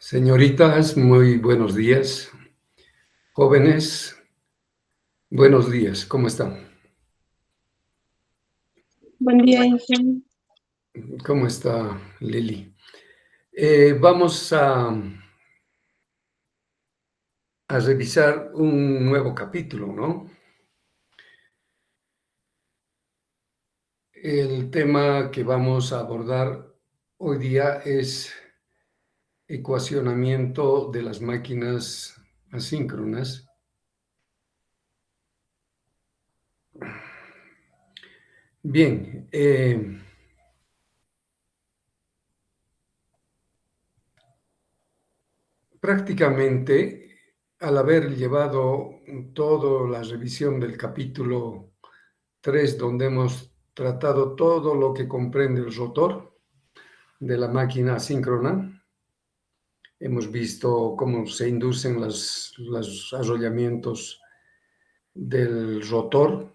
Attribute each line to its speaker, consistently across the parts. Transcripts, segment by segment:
Speaker 1: Señoritas, muy buenos días. Jóvenes, buenos días. ¿Cómo están?
Speaker 2: Buen día, Ángel.
Speaker 1: ¿Cómo está Lili? Vamos a revisar un nuevo capítulo, ¿no? El tema que vamos a abordar hoy día es ecuacionamiento de las máquinas asíncronas. Bien, prácticamente al haber llevado toda la revisión del capítulo 3, donde hemos tratado todo lo que comprende el rotor de la máquina asíncrona. Hemos visto cómo se inducen los arrollamientos del rotor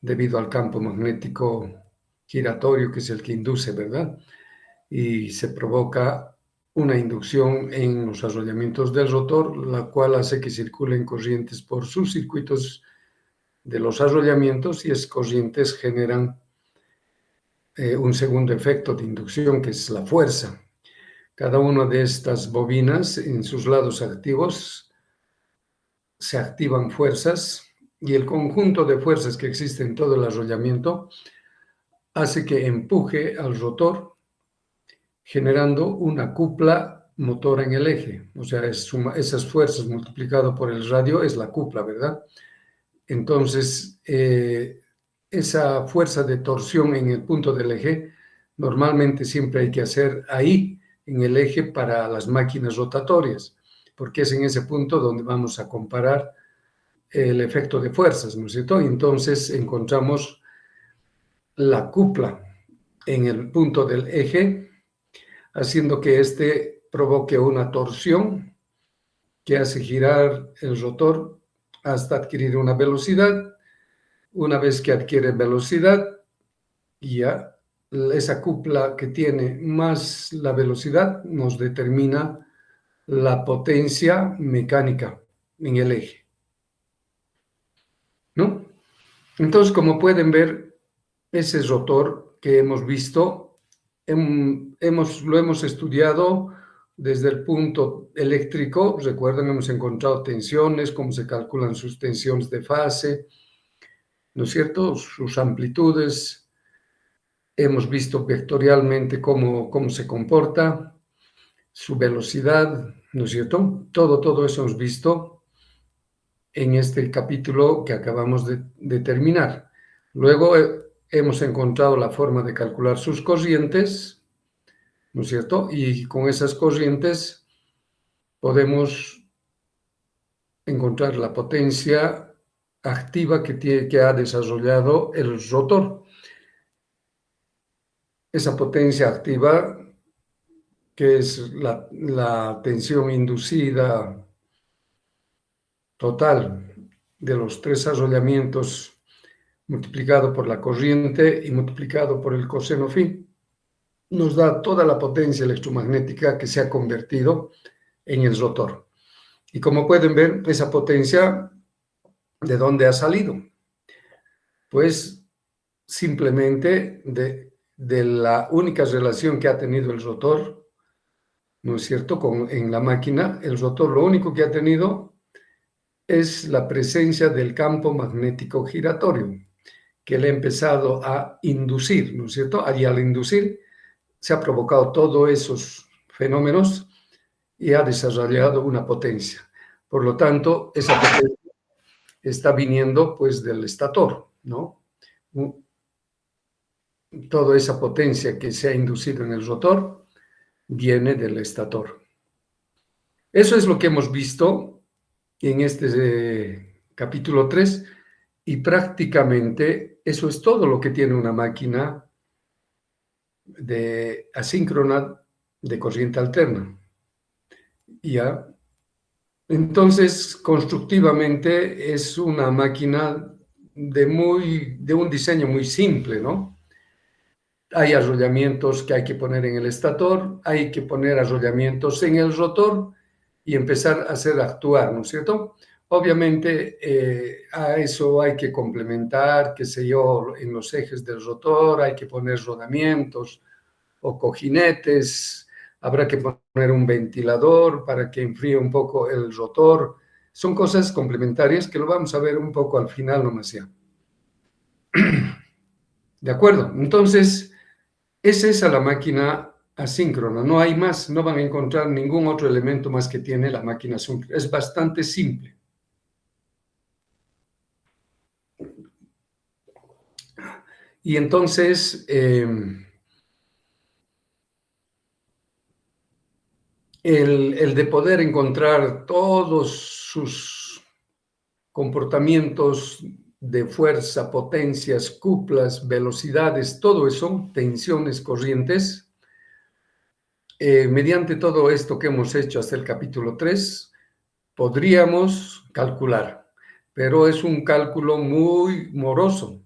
Speaker 1: debido al campo magnético giratorio, que es el que induce, ¿verdad? Y se provoca una inducción en los arrollamientos del rotor, la cual hace que circulen corrientes por sus circuitos de los arrollamientos, y esas corrientes generan un segundo efecto de inducción, que es la fuerza. Cada una de estas bobinas, en sus lados activos, se activan fuerzas, y el conjunto de fuerzas que existe en todo el arrollamiento hace que empuje al rotor, generando una cupla motora en el eje. O sea, esas fuerzas multiplicado por el radio es la cupla, ¿verdad? Entonces, esa fuerza de torsión en el punto del eje, normalmente siempre hay que hacer ahí, en el eje, para las máquinas rotatorias, porque es en ese punto donde vamos a comparar el efecto de fuerzas, ¿no es cierto? Y entonces encontramos la cupla en el punto del eje, haciendo que éste provoque una torsión que hace girar el rotor hasta adquirir una velocidad. Una vez que adquiere velocidad, ya esa cupla que tiene más la velocidad nos determina la potencia mecánica en el eje, ¿no? Entonces, como pueden ver, ese rotor que hemos visto, lo hemos estudiado desde el punto eléctrico. Recuerden, hemos encontrado tensiones, cómo se calculan sus tensiones de fase, ¿no es cierto? Sus amplitudes. Hemos visto vectorialmente cómo se comporta, su velocidad, ¿no es cierto? Todo eso hemos visto en este capítulo que acabamos de terminar. Luego hemos encontrado la forma de calcular sus corrientes, ¿no es cierto? Y con esas corrientes podemos encontrar la potencia activa que ha desarrollado el rotor. Esa potencia activa, que es la tensión inducida total de los tres arrollamientos multiplicado por la corriente y multiplicado por el coseno phi, nos da toda la potencia electromagnética que se ha convertido en el rotor. Y como pueden ver, esa potencia, ¿de dónde ha salido? Pues simplemente de la única relación que ha tenido el rotor, ¿no es cierto? En la máquina, el rotor lo único que ha tenido es la presencia del campo magnético giratorio, que le ha empezado a inducir, ¿no es cierto? Y al inducir se ha provocado todos esos fenómenos y ha desarrollado una potencia. Por lo tanto, esa potencia está viniendo pues del estator, ¿no? Toda esa potencia que se ha inducido en el rotor viene del estator. Eso es lo que hemos visto en este capítulo 3, y prácticamente eso es todo lo que tiene una máquina de asíncrona de corriente alterna. ¿Ya? Entonces, constructivamente es una máquina de un diseño muy simple, ¿no? hay arrollamientos que hay que poner en el estator, hay que poner arrollamientos en el rotor y empezar a hacer actuar, ¿no es cierto? Obviamente a eso hay que complementar, qué sé yo, en los ejes del rotor hay que poner rodamientos o cojinetes, habrá que poner un ventilador para que enfríe un poco el rotor. Son cosas complementarias que lo vamos a ver un poco al final nomás ya. ¿De acuerdo? Entonces, esa es a la máquina asíncrona, no hay más, no van a encontrar ningún otro elemento más que tiene la máquina asíncrona. Es bastante simple. Y entonces, el de poder encontrar todos sus comportamientos de fuerza, potencias, cuplas, velocidades, todo eso, tensiones, corrientes, mediante todo esto que hemos hecho hasta el capítulo 3, podríamos calcular, pero es un cálculo muy moroso,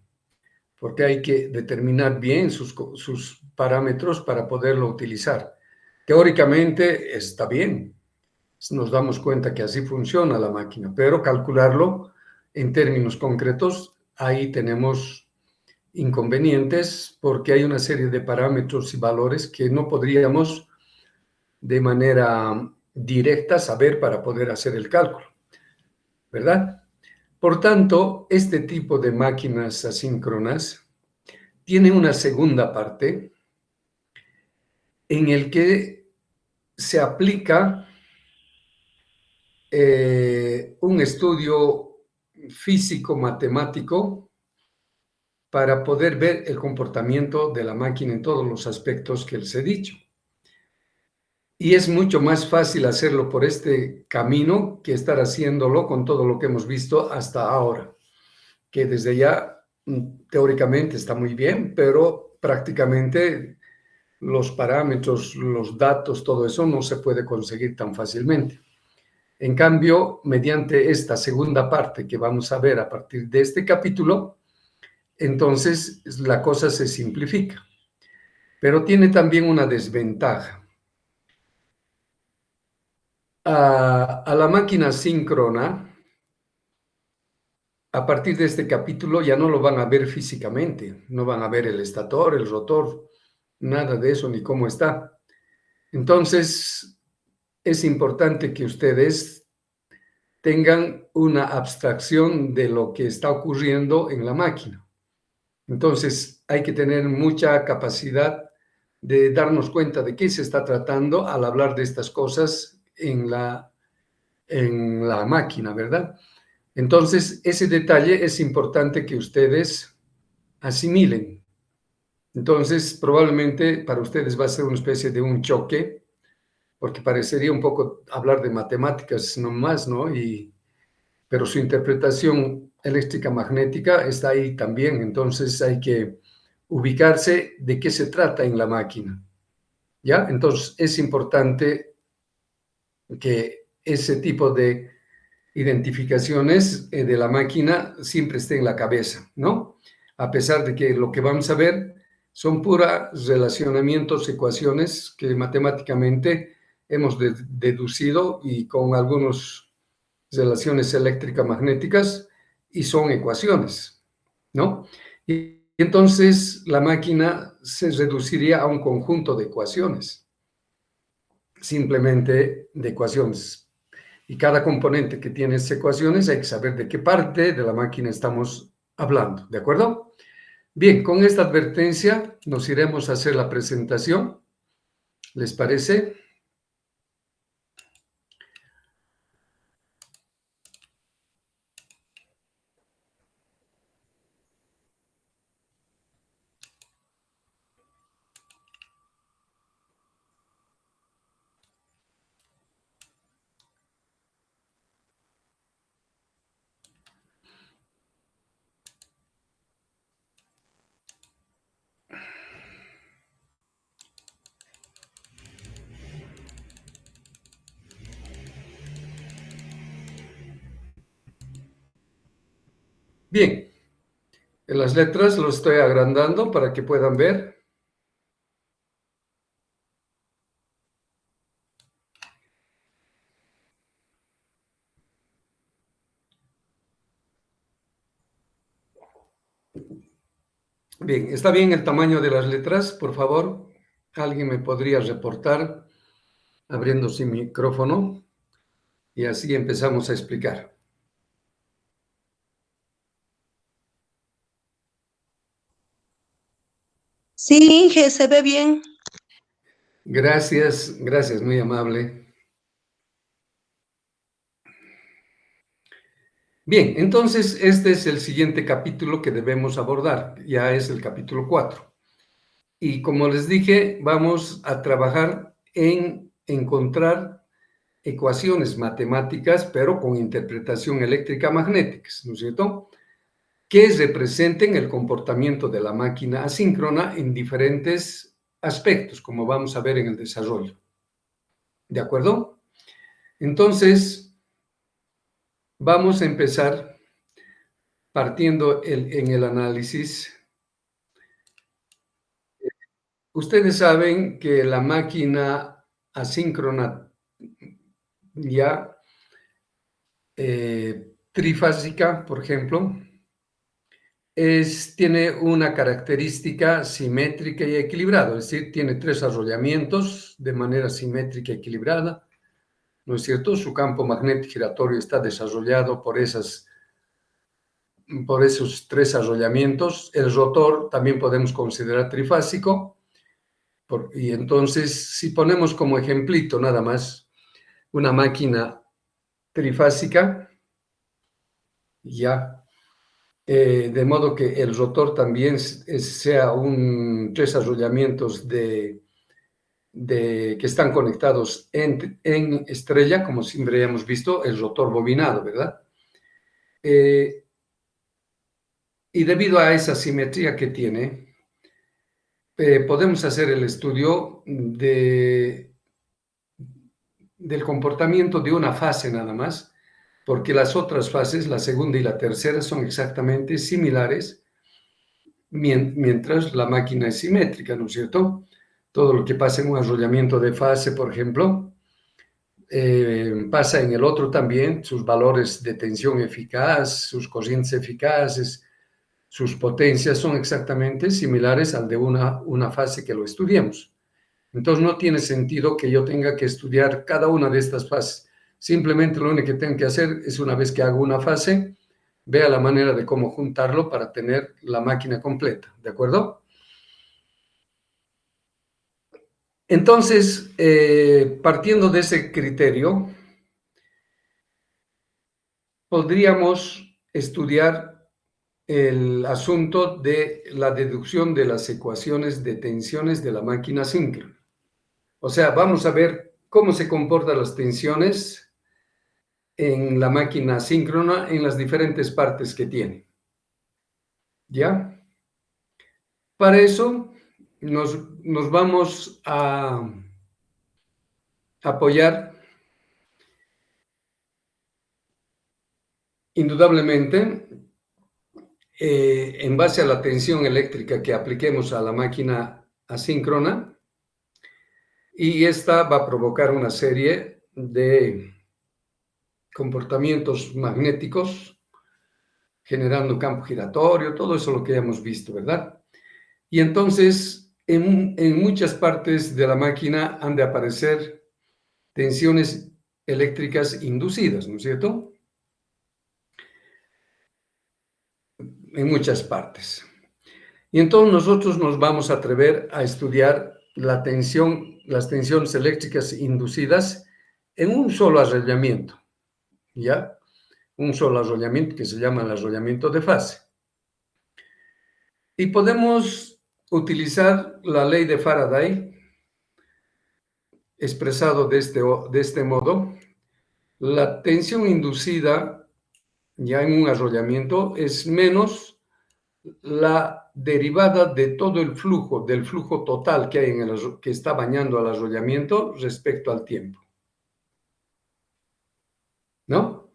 Speaker 1: porque hay que determinar bien sus parámetros para poderlo utilizar. Teóricamente está bien, nos damos cuenta que así funciona la máquina, pero calcularlo en términos concretos, ahí tenemos inconvenientes porque hay una serie de parámetros y valores que no podríamos de manera directa saber para poder hacer el cálculo, ¿verdad? Por tanto, este tipo de máquinas asíncronas tiene una segunda parte en el que se aplica un estudio físico-matemático para poder ver el comportamiento de la máquina en todos los aspectos que les he dicho. Y es mucho más fácil hacerlo por este camino que estar haciéndolo con todo lo que hemos visto hasta ahora, que desde ya teóricamente está muy bien, pero prácticamente los parámetros, los datos, todo eso no se puede conseguir tan fácilmente. En cambio, mediante esta segunda parte que vamos a ver a partir de este capítulo, entonces la cosa se simplifica. Pero tiene también una desventaja. A la máquina síncrona, a partir de este capítulo ya no lo van a ver físicamente, no van a ver el estator, el rotor, nada de eso, ni cómo está. Entonces, es importante que ustedes tengan una abstracción de lo que está ocurriendo en la máquina. Entonces, hay que tener mucha capacidad de darnos cuenta de qué se está tratando al hablar de estas cosas en la máquina, ¿verdad? Entonces, ese detalle es importante que ustedes asimilen. Entonces, probablemente para ustedes va a ser una especie de un choque, porque parecería un poco hablar de matemáticas nomás, ¿no? Pero su interpretación eléctrica magnética está ahí también, entonces hay que ubicarse de qué se trata en la máquina, ¿ya? Entonces es importante que ese tipo de identificaciones de la máquina siempre esté en la cabeza, ¿no? A pesar de que lo que vamos a ver son puros relacionamientos, ecuaciones que matemáticamente hemos deducido y con algunas relaciones eléctrico-magnéticas y son ecuaciones, ¿no? Y entonces la máquina se reduciría a un conjunto de ecuaciones, simplemente de ecuaciones. Y cada componente que tiene esas ecuaciones hay que saber de qué parte de la máquina estamos hablando, ¿de acuerdo? Bien, con esta advertencia nos iremos a hacer la presentación. ¿Les parece? Bien, en las letras lo estoy agrandando para que puedan ver. Bien, ¿está bien el tamaño de las letras? Por favor, ¿alguien me podría reportar abriendo su micrófono? Y así empezamos a explicar.
Speaker 2: Sí, Inge, se ve bien.
Speaker 1: Gracias, gracias, muy amable. Bien, entonces este es el siguiente capítulo que debemos abordar, ya es el capítulo 4. Y como les dije, vamos a trabajar en encontrar ecuaciones matemáticas, pero con interpretación eléctrica magnética, ¿no es cierto? Que representen el comportamiento de la máquina asíncrona en diferentes aspectos, como vamos a ver en el desarrollo. ¿De acuerdo? Entonces, vamos a empezar partiendo en el análisis. Ustedes saben que la máquina asíncrona ya trifásica, por ejemplo, tiene una característica simétrica y equilibrada, es decir, tiene 3 arrollamientos de manera simétrica y equilibrada, ¿no es cierto? Su campo magnético giratorio está desarrollado por esos 3 arrollamientos. El rotor también podemos considerar trifásico, y entonces, si ponemos como ejemplito nada más una máquina trifásica, ya, de modo que el rotor también sea 3 arrollamientos que están conectados en estrella, como siempre hemos visto, el rotor bobinado, ¿verdad? Y debido a esa simetría que tiene, podemos hacer el estudio del comportamiento de una fase nada más, porque las otras fases, la segunda y la tercera, son exactamente similares, mientras la máquina es simétrica, ¿no es cierto? Todo lo que pasa en un arrollamiento de fase, por ejemplo, pasa en el otro también, sus valores de tensión eficaz, sus corrientes eficaces, sus potencias son exactamente similares al de una fase que lo estudiamos. Entonces no tiene sentido que yo tenga que estudiar cada una de estas fases. Simplemente lo único que tengo que hacer es, una vez que hago una fase, vea la manera de cómo juntarlo para tener la máquina completa, ¿de acuerdo? Entonces, partiendo de ese criterio, podríamos estudiar el asunto de la deducción de las ecuaciones de tensiones de la máquina síncrona. O sea, vamos a ver cómo se comportan las tensiones en la máquina síncrona en las diferentes partes que tiene. ¿Ya? Para eso nos vamos a apoyar indudablemente en base a la tensión eléctrica que apliquemos a la máquina asíncrona, y esta va a provocar una serie de comportamientos magnéticos generando campo giratorio, todo eso lo que ya hemos visto, ¿verdad? Y entonces en muchas partes de la máquina han de aparecer tensiones eléctricas inducidas, ¿no es cierto? En muchas partes. Y entonces nosotros nos vamos a atrever a estudiar las tensiones eléctricas inducidas en un solo arrollamiento, ¿ya? Un solo arrollamiento que se llama el arrollamiento de fase. Y podemos utilizar la ley de Faraday, expresado de este modo. La tensión inducida ya en un arrollamiento es menos la derivada de todo el flujo, del flujo total que hay que está bañando al arrollamiento respecto al tiempo, ¿no?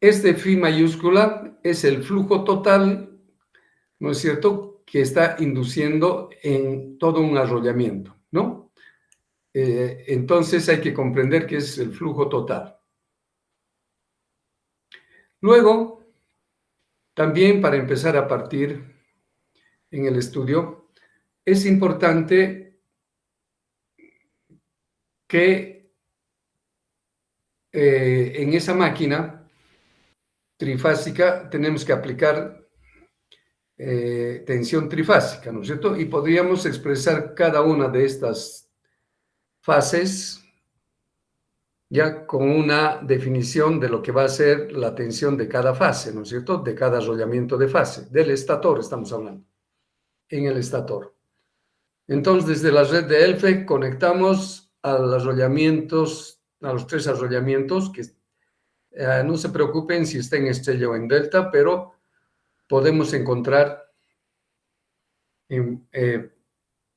Speaker 1: Este phi mayúscula es el flujo total, ¿no es cierto?, que está induciendo en todo un arrollamiento, ¿no? Entonces hay que comprender que es el flujo total. Luego, También para empezar a partir en el estudio, es importante que en esa máquina trifásica tenemos que aplicar tensión trifásica, ¿no es cierto? Y podríamos expresar cada una de estas fases ya con una definición de lo que va a ser la tensión de cada fase, ¿no es cierto? De cada arrollamiento de fase. Del estator estamos hablando, en el estator. Entonces, desde la red de ELFE conectamos a los arrollamientos, a los 3 arrollamientos, que no se preocupen si está en estrella o en delta, pero podemos encontrar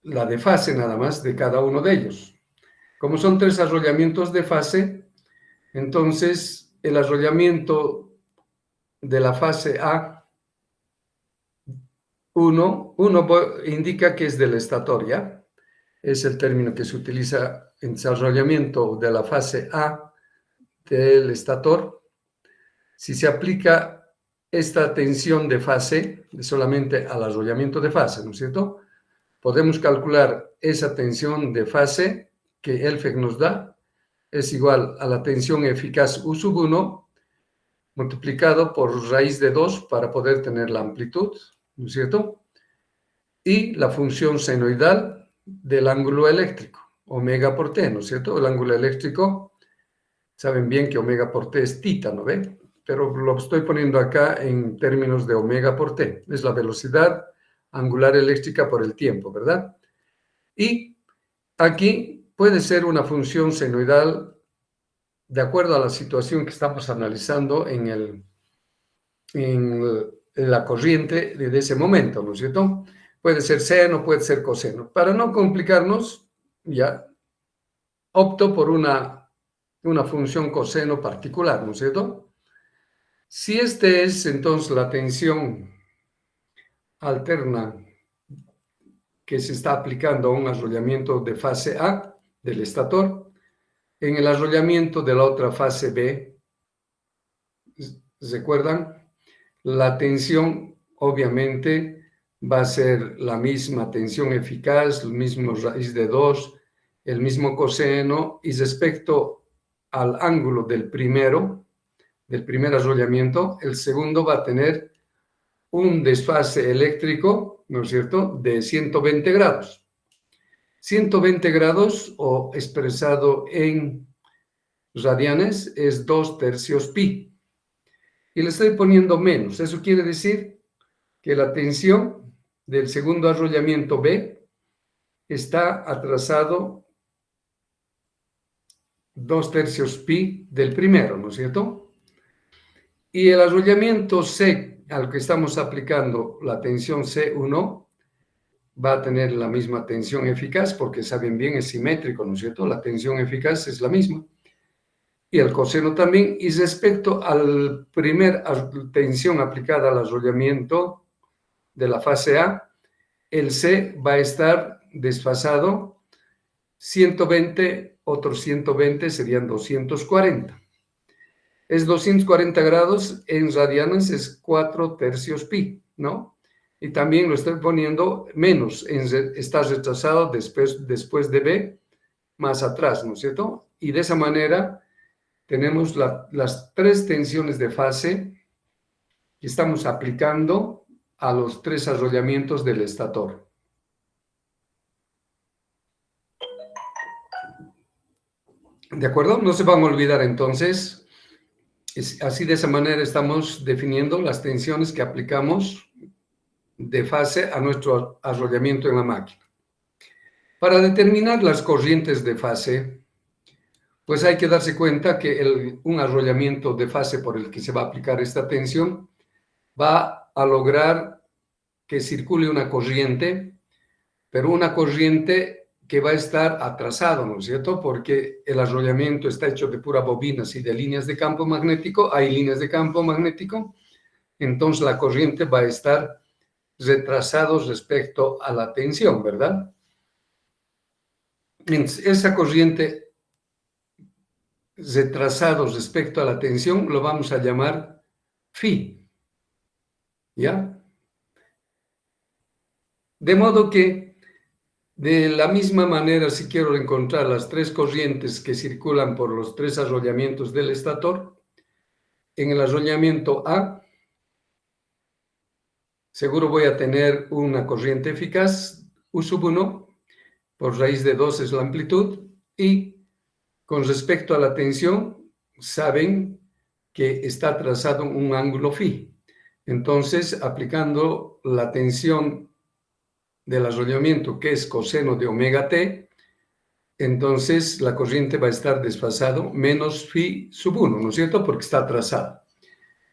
Speaker 1: la de fase nada más de cada uno de ellos. Como son 3 arrollamientos de fase, entonces el arrollamiento de la fase A, 1 indica que es del estator, ¿ya? Es el término que se utiliza en desarrollamiento de la fase A del estator. Si se aplica esta tensión de fase solamente al arrollamiento de fase, ¿no es cierto? Podemos calcular esa tensión de fase que ELFEC nos da, es igual a la tensión eficaz U sub 1 multiplicado por raíz de 2 para poder tener la amplitud, ¿no es cierto? Y la función senoidal del ángulo eléctrico, omega por t, ¿no es cierto? El ángulo eléctrico, saben bien que omega por t es tita, ¿no ven? Pero lo estoy poniendo acá en términos de omega por t. Es la velocidad angular eléctrica por el tiempo, ¿verdad? Y aquí puede ser una función senoidal de acuerdo a la situación que estamos analizando en la corriente de ese momento, ¿no es cierto? Puede ser seno, puede ser coseno. Para no complicarnos, ya opto por una función coseno particular, ¿no es cierto? Si este es entonces la tensión alterna que se está aplicando a un arrollamiento de fase A del estator, en el arrollamiento de la otra fase B, ¿recuerdan? La tensión obviamente va a ser la misma tensión eficaz, el mismo raíz de 2, el mismo coseno, y respecto al ángulo del primer arrollamiento, el segundo va a tener un desfase eléctrico, ¿no es cierto?, de 120 grados. 120 grados, o expresado en radianes, es 2/3 pi. Y le estoy poniendo menos. Eso quiere decir que la tensión del segundo arrollamiento B está atrasado 2/3 pi del primero, ¿no es cierto? Y el arrollamiento C, al que estamos aplicando la tensión C1, va a tener la misma tensión eficaz, porque saben bien, es simétrico, ¿no es cierto? La tensión eficaz es la misma. Y el coseno también. Y respecto al primer tensión aplicada al arrollamiento de la fase A, el C va a estar desfasado 120, otros 120 serían 240. Es 240 grados, en radianes es 4/3 pi, ¿no? Y también lo estoy poniendo menos, está retrasado después de B, más atrás, ¿no es cierto? Y de esa manera tenemos las 3 tensiones de fase que estamos aplicando a los 3 arrollamientos del estator. ¿De acuerdo? No se van a olvidar entonces. Así, de esa manera estamos definiendo las tensiones que aplicamos de fase a nuestro arrollamiento en la máquina. Para determinar las corrientes de fase, pues hay que darse cuenta que un arrollamiento de fase por el que se va a aplicar esta tensión va a lograr que circule una corriente, pero una corriente que va a estar atrasado, ¿no es cierto? Porque el arrollamiento está hecho de pura bobinas y de líneas de campo magnético, hay líneas de campo magnético, entonces la corriente va a estar retrasado respecto a la tensión, ¿verdad? Esa corriente retrasado respecto a la tensión lo vamos a llamar phi. ¿ya? De modo que, de la misma manera, si quiero encontrar las tres corrientes que circulan por los tres arrollamientos del estator, en el arrollamiento A, seguro voy a tener una corriente eficaz, U sub 1, por raíz de 2 es la amplitud, y con respecto a la tensión, saben que está trazado un ángulo phi. Entonces, aplicando la tensión del arrollamiento, que es coseno de omega t, entonces la corriente va a estar desfasado menos phi sub 1, ¿no es cierto? Porque está trazado.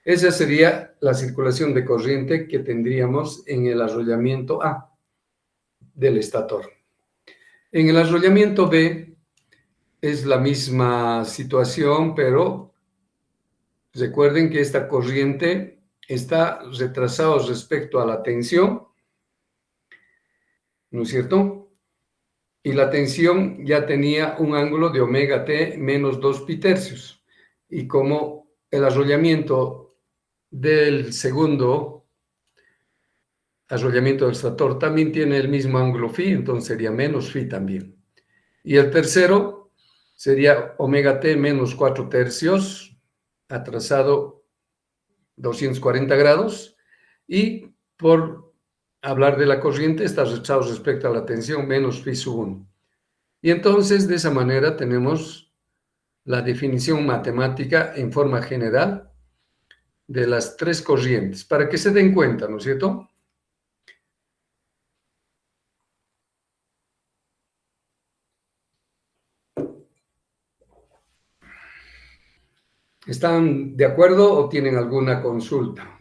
Speaker 1: Esa sería la circulación de corriente que tendríamos en el arrollamiento A del estator. En el arrollamiento B es la misma situación, pero recuerden que esta corriente está retrasada respecto a la tensión, ¿no es cierto? Y la tensión ya tenía un ángulo de omega t menos 2 pi tercios. Y como el arrollamiento del segundo arrollamiento del estator también tiene el mismo ángulo phi, entonces sería menos phi también. Y el tercero sería omega t menos 4 tercios, atrasado 240 grados, y por hablar de la corriente está retrasado respecto a la tensión menos phi sub 1. Y entonces de esa manera tenemos la definición matemática en forma general de las tres corrientes, para que se den cuenta, ¿no es cierto? ¿Están de acuerdo o tienen alguna consulta?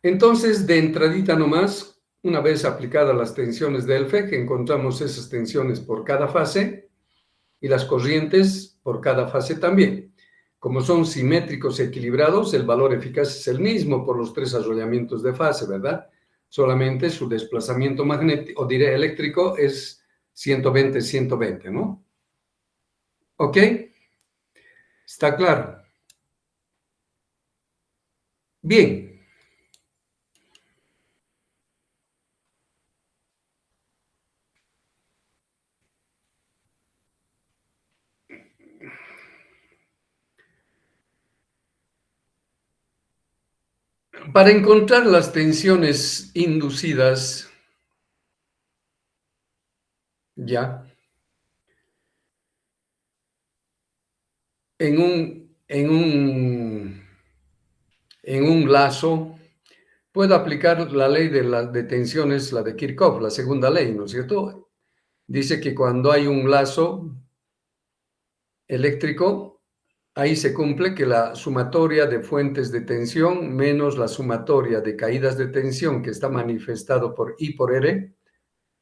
Speaker 1: Entonces, de entradita nomás, una vez aplicadas las tensiones del FEC, encontramos esas tensiones por cada fase y las corrientes por cada fase también. Como son simétricos equilibrados, el valor eficaz es el mismo por los tres arrollamientos de fase, ¿verdad? Solamente su desplazamiento magnético, o diré eléctrico, es 120-120, ¿no? ¿Ok? ¿Está claro? Bien. Para encontrar las tensiones inducidas, ya, en un lazo, puedo aplicar la ley de tensiones, la de Kirchhoff, la segunda ley, ¿no es cierto? Dice que cuando hay un lazo eléctrico, ahí se cumple que la sumatoria de fuentes de tensión menos la sumatoria de caídas de tensión que está manifestado por I por R,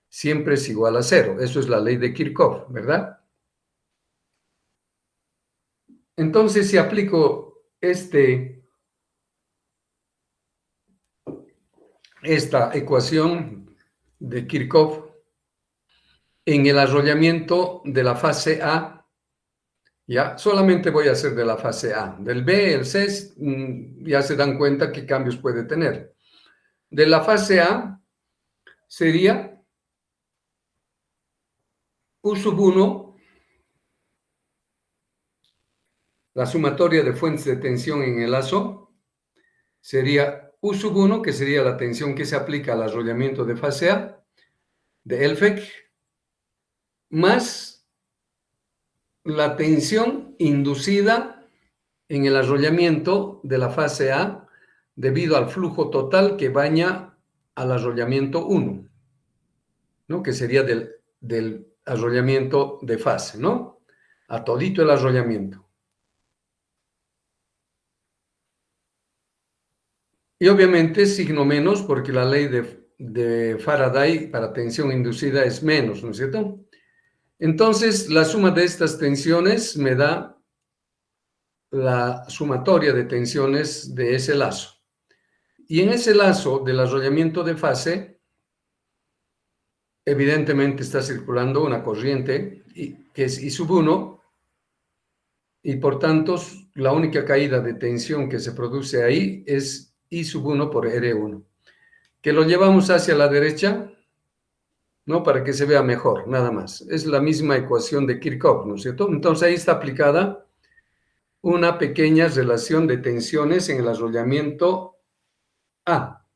Speaker 1: siempre es igual a cero. Eso es la ley de Kirchhoff, ¿verdad? Entonces, si aplico esta ecuación de Kirchhoff en el arrollamiento de la fase A, ya solamente voy a hacer de la fase A. Del B, el C, ya se dan cuenta qué cambios puede tener. De la fase A sería U sub 1, la sumatoria de fuentes de tensión en el lazo, sería U sub 1, que sería la tensión que se aplica al arrollamiento de fase A, de Elfec, más la tensión inducida en el arrollamiento de la fase A debido al flujo total que baña al arrollamiento 1, ¿no? Que sería del arrollamiento de fase, ¿no? A todito el arrollamiento. Y obviamente signo menos porque la ley de Faraday para tensión inducida es menos, ¿no es cierto? Entonces, la suma de estas tensiones me da la sumatoria de tensiones de ese lazo. Y en ese lazo del arrollamiento de fase, evidentemente está circulando una corriente que es I sub 1, y por tanto la única caída de tensión que se produce ahí es I sub 1 por R1, que lo llevamos hacia la derecha, ¿no? Para que se vea mejor, nada más. Es la misma ecuación de Kirchhoff, ¿no es cierto? Entonces ahí está aplicada una pequeña relación de tensiones en el arrollamiento A,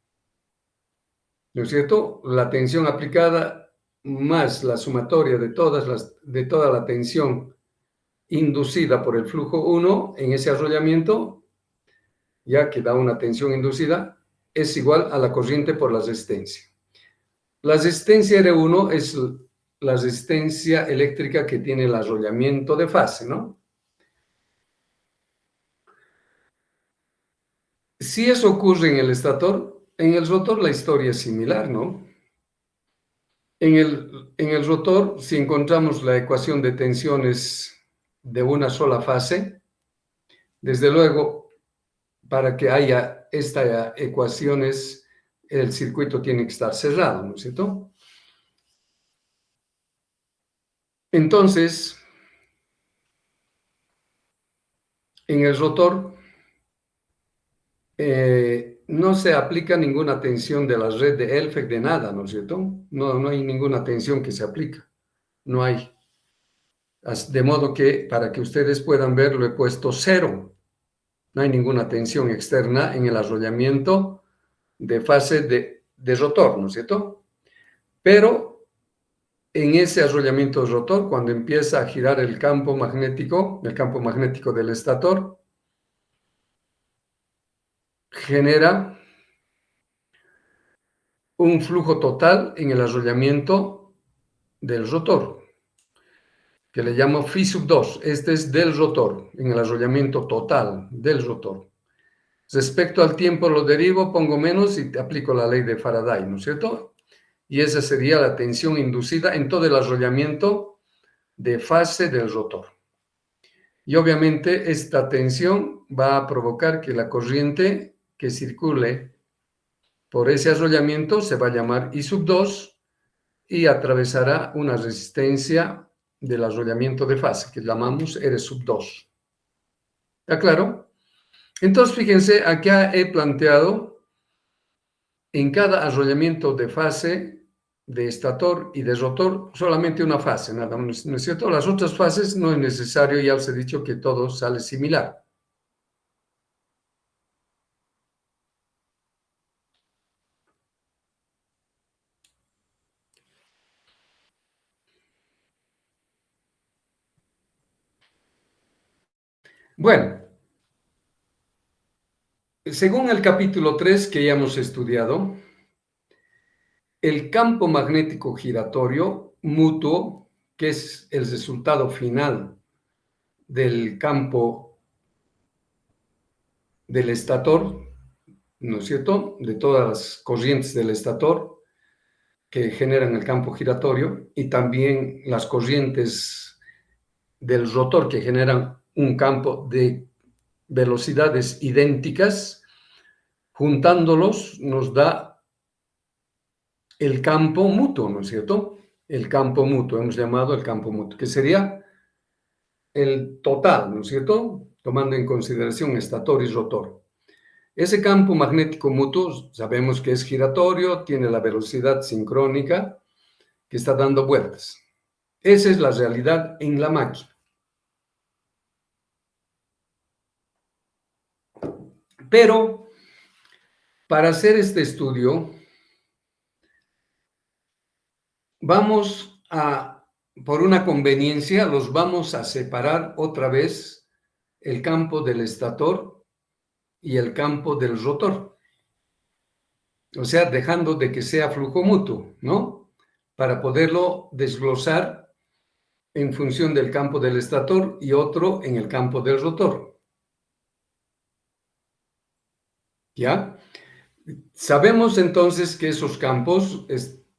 Speaker 1: ¿no es cierto? La tensión aplicada más la sumatoria de toda la tensión inducida por el flujo 1 en ese arrollamiento, ya que da una tensión inducida, es igual a la corriente por la resistencia. La resistencia R1 es la resistencia eléctrica que tiene el arrollamiento de fase, ¿no? Si eso ocurre en el rotor la historia es similar, ¿no? En el rotor, si encontramos la ecuación de tensiones de una sola fase, desde luego, para que haya estas ecuaciones, el circuito tiene que estar cerrado, ¿no es cierto? Entonces, en el rotor no se aplica ninguna tensión de la red de Elfeld de nada, ¿no es cierto? No hay ninguna tensión que se aplica, no hay. De modo que, para que ustedes puedan ver, lo he puesto 0. No hay ninguna tensión externa en el arrollamiento de fase de rotor, ¿no es cierto? Pero en ese arrollamiento de rotor, cuando empieza a girar el campo magnético del estator, genera un flujo total en el arrollamiento del rotor, que le llamo phi sub 2. Este es del rotor, en el arrollamiento total del rotor. Respecto al tiempo lo derivo, pongo menos y aplico la ley de Faraday, ¿no es cierto? Y esa sería la tensión inducida en todo el arrollamiento de fase del rotor. Y obviamente esta tensión va a provocar que la corriente que circule por ese arrollamiento se va a llamar I sub 2 y atravesará una resistencia del arrollamiento de fase, que llamamos R sub 2. ¿Está claro? Entonces, fíjense, acá he planteado en cada arrollamiento de fase, de estator y de rotor, solamente una fase, nada más, ¿no es cierto? Las otras fases no es necesario, ya os he dicho que todo sale similar. Bueno, según el capítulo 3 que ya hemos estudiado, el campo magnético giratorio mutuo, que es el resultado final del campo del estator, ¿no es cierto?, de todas las corrientes del estator que generan el campo giratorio y también las corrientes del rotor que generan un campo de velocidades idénticas, juntándolos nos da el campo mutuo, ¿no es cierto? El campo mutuo, hemos llamado el campo mutuo, que sería el total, ¿no es cierto?, tomando en consideración estator y rotor. Ese campo magnético mutuo sabemos que es giratorio, tiene la velocidad sincrónica que está dando vueltas. Esa es la realidad en la máquina. Pero para hacer este estudio, vamos a, por una conveniencia, los vamos a separar otra vez el campo del estator y el campo del rotor. O sea, dejando de que sea flujo mutuo, ¿no? Para poderlo desglosar en función del campo del estator y otro en el campo del rotor. ¿Ya? Sabemos entonces que esos campos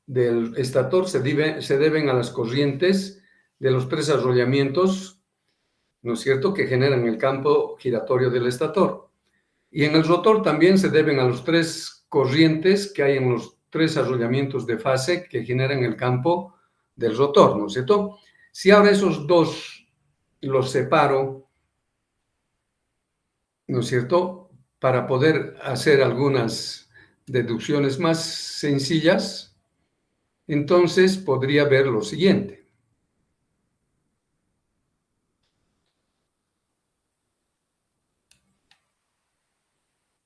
Speaker 1: del estator se deben a las corrientes de los tres arrollamientos, ¿no es cierto?, que generan el campo giratorio del estator. Y en el rotor también se deben a las tres corrientes que hay en los tres arrollamientos de fase que generan el campo del rotor, ¿no es cierto? Si ahora esos dos los separo ¿no es cierto? Para poder hacer algunas deducciones más sencillas, entonces podría ver lo siguiente.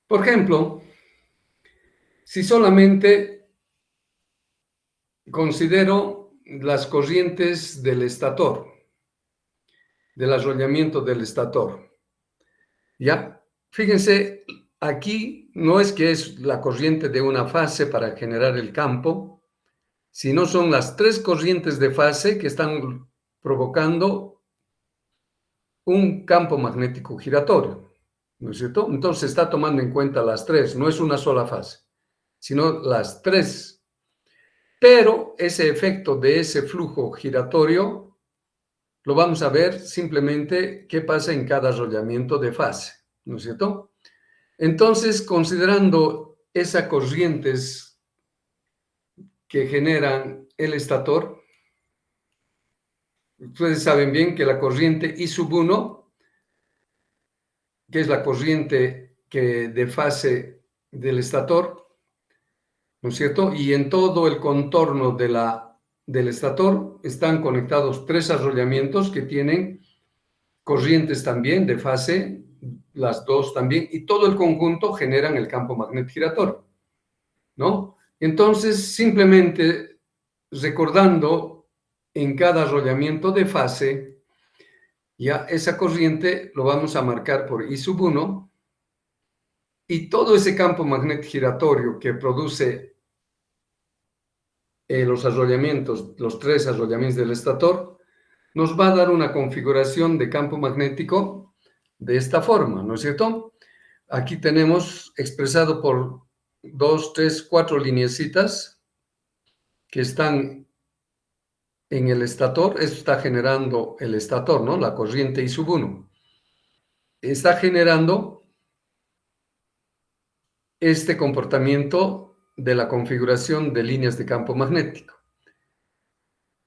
Speaker 1: Por ejemplo, si solamente considero las corrientes del estator, del arrollamiento del estator, ¿ya? Fíjense, aquí no es que es la corriente de una fase para generar el campo, sino son las tres corrientes de fase que están provocando un campo magnético giratorio, ¿no es cierto? Entonces está tomando en cuenta las tres, no es una sola fase, sino las tres. Pero ese efecto de ese flujo giratorio lo vamos a ver simplemente qué pasa en cada arrollamiento de fase, ¿no es cierto? Entonces, considerando esas corrientes que generan el estator, ustedes saben bien que la corriente I sub 1, que es la corriente de fase del estator, ¿no es cierto? Y en todo el contorno del estator están conectados tres arrollamientos que tienen corrientes también de fase, las dos también, y todo el conjunto generan el campo magnético giratorio, ¿no? Entonces, simplemente recordando en cada arrollamiento de fase, ya esa corriente lo vamos a marcar por I sub 1, y todo ese campo magnético giratorio que produce los arrollamientos, los tres arrollamientos del estator, nos va a dar una configuración de campo magnético de esta forma, ¿no es cierto? Aquí tenemos expresado por 2, 3, 4 lineecitas que están en el estator. Esto está generando el estator, ¿no? La corriente I sub 1. Está generando este comportamiento de la configuración de líneas de campo magnético.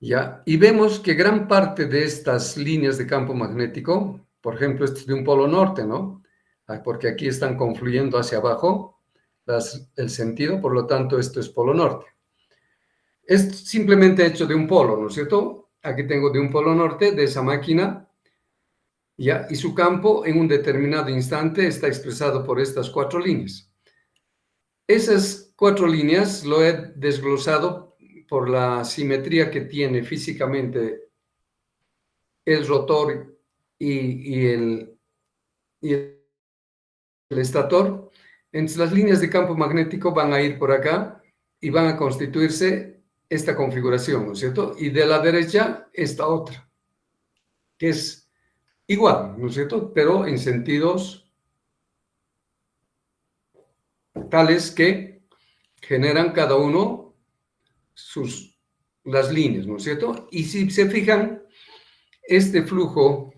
Speaker 1: ¿Ya? Y vemos que gran parte de estas líneas de campo magnético, por ejemplo, esto es de un polo norte, ¿no? Porque aquí están confluyendo hacia abajo el sentido, por lo tanto, esto es polo norte. Es simplemente hecho de un polo, ¿no es cierto? Aquí tengo de un polo norte de esa máquina, ¿ya? Y su campo en un determinado instante está expresado por estas cuatro líneas. Esas cuatro líneas lo he desglosado por la simetría que tiene físicamente el rotor y el estator. Entonces las líneas de campo magnético van a ir por acá y van a constituirse esta configuración, ¿no es cierto? Y de la derecha esta otra, que es igual, ¿no es cierto? Pero en sentidos tales que generan cada uno las líneas, ¿no es cierto? Y si se fijan, este flujo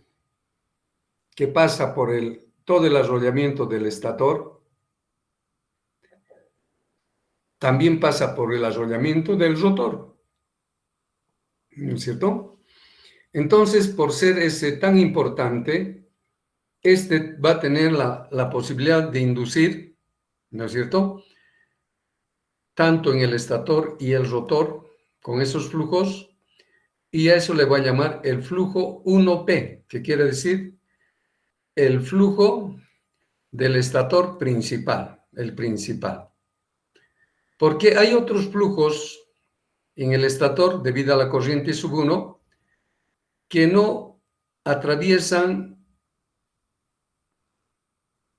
Speaker 1: que pasa por todo el arrollamiento del estator también pasa por el arrollamiento del rotor, ¿no es cierto? Entonces, por ser ese tan importante, este va a tener la posibilidad de inducir, ¿no es cierto?, tanto en el estator y el rotor, con esos flujos, y a eso le voy a llamar el flujo 1P, que quiere decir el flujo del estator principal, el principal. Porque hay otros flujos en el estator, debido a la corriente sub 1, que no atraviesan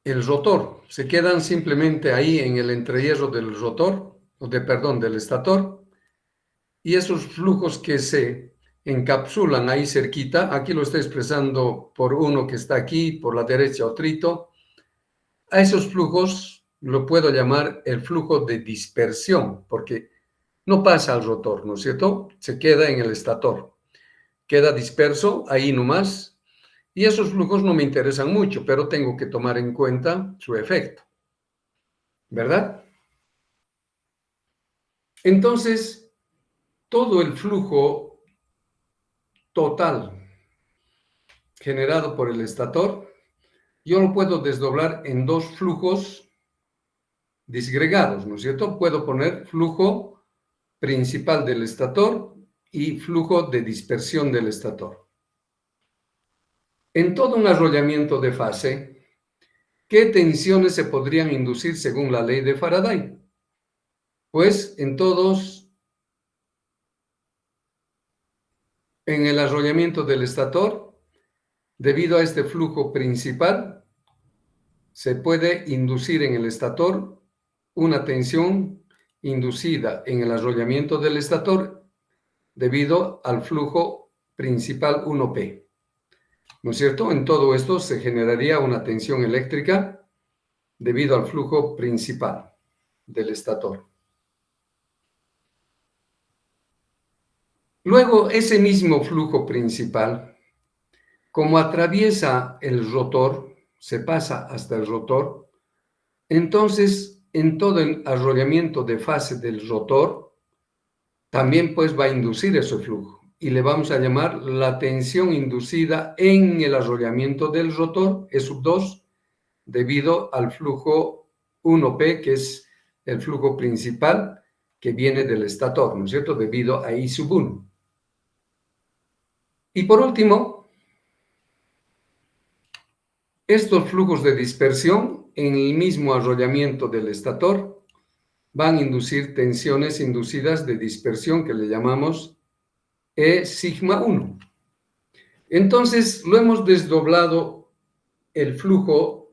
Speaker 1: el rotor, se quedan simplemente ahí en el entrehierro del rotor, del estator, y esos flujos que se encapsulan ahí cerquita, aquí lo estoy expresando por uno que está aquí, por la derecha otrito, a esos flujos lo puedo llamar el flujo de dispersión, porque no pasa al rotor, ¿no es cierto? Se queda en el estator, queda disperso ahí nomás, y esos flujos no me interesan mucho, pero tengo que tomar en cuenta su efecto, ¿verdad? Entonces, todo el flujo total generado por el estator yo lo puedo desdoblar en dos flujos disgregados, ¿no es cierto? Puedo poner flujo principal del estator y flujo de dispersión del estator. En todo un arrollamiento de fase, ¿qué tensiones se podrían inducir según la ley de Faraday? Pues en el arrollamiento del estator, debido a este flujo principal, se puede inducir en el estator una tensión inducida en el arrollamiento del estator debido al flujo principal 1P. ¿No es cierto? En todo esto se generaría una tensión eléctrica debido al flujo principal del estator. Luego, ese mismo flujo principal, como atraviesa el rotor, se pasa hasta el rotor, entonces en todo el arrollamiento de fase del rotor, también pues va a inducir ese flujo y le vamos a llamar la tensión inducida en el arrollamiento del rotor, E sub 2, debido al flujo 1P, que es el flujo principal que viene del estator, ¿no es cierto?, debido a I sub 1. Y por último, estos flujos de dispersión en el mismo arrollamiento del estator van a inducir tensiones inducidas de dispersión que le llamamos E sigma 1. Entonces, lo hemos desdoblado el flujo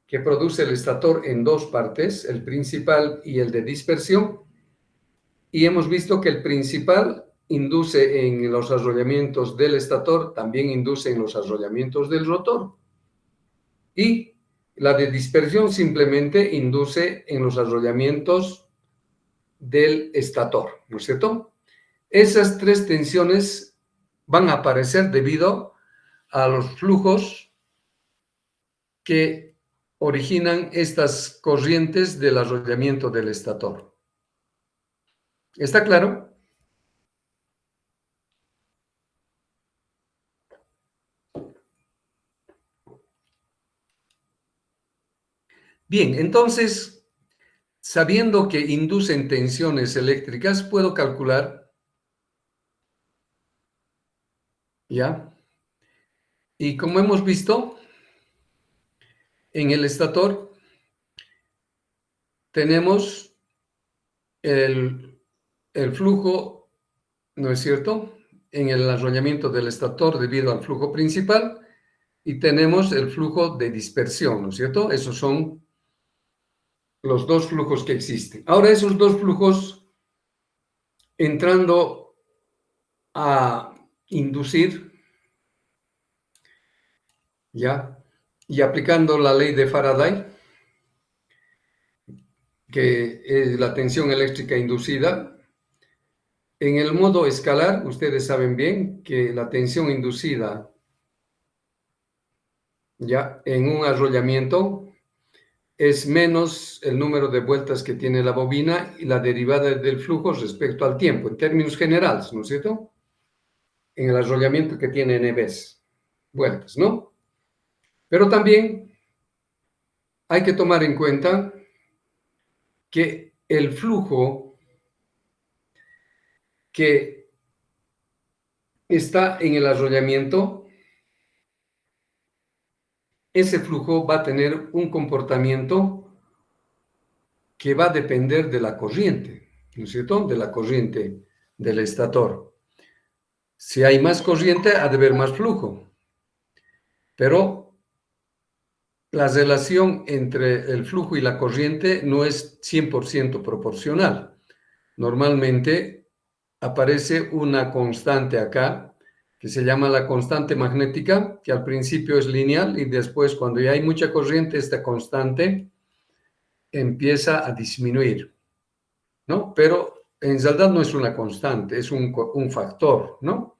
Speaker 1: que produce el estator en dos partes, el principal y el de dispersión, y hemos visto que el principal induce en los arrollamientos del estator, también induce en los arrollamientos del rotor, y la de dispersión simplemente induce en los arrollamientos del estator, ¿no es cierto? Esas tres tensiones van a aparecer debido a los flujos que originan estas corrientes del arrollamiento del estator. ¿Está claro? Bien, entonces, sabiendo que inducen tensiones eléctricas, puedo calcular, ¿ya? Y como hemos visto, en el estator tenemos el flujo, ¿no es cierto?, en el arrollamiento del estator debido al flujo principal, y tenemos el flujo de dispersión, ¿no es cierto? Esos son los dos flujos que existen. Ahora, esos dos flujos, entrando a inducir, ¿ya?, y aplicando la ley de Faraday, que es la tensión eléctrica inducida, en el modo escalar, ustedes saben bien que la tensión inducida ya en un arrollamiento es menos el número de vueltas que tiene la bobina y la derivada del flujo respecto al tiempo, en términos generales, ¿no es cierto?, en el arrollamiento que tiene n veces vueltas, ¿no? Pero también hay que tomar en cuenta que el flujo que está en el arrollamiento, ese flujo va a tener un comportamiento que va a depender de la corriente, ¿no es cierto?, de la corriente del estator. Si hay más corriente, ha de haber más flujo, pero la relación entre el flujo y la corriente no es 100% proporcional. Normalmente aparece una constante acá, que se llama la constante magnética, que al principio es lineal y después, cuando ya hay mucha corriente, esta constante empieza a disminuir, ¿no? Pero en realidad no es una constante, es un factor, ¿no?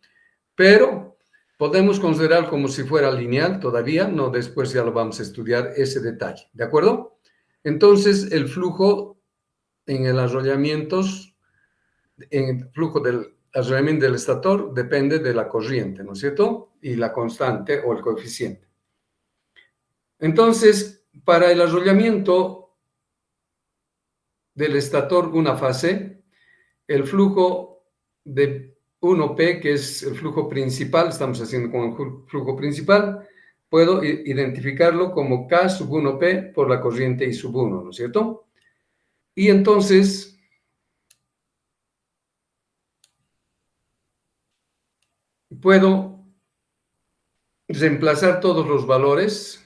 Speaker 1: Pero podemos considerar como si fuera lineal todavía, no, después ya lo vamos a estudiar ese detalle, ¿de acuerdo? Entonces, el flujo en el arrollamiento del arrollamiento del estator depende de la corriente, ¿no es cierto?, y la constante o el coeficiente. Entonces, para el arrollamiento del estator una fase, el flujo de 1P, que es el flujo principal, estamos haciendo con el flujo principal, puedo identificarlo como K sub 1P por la corriente I sub 1, ¿no es cierto? Y entonces puedo reemplazar todos los valores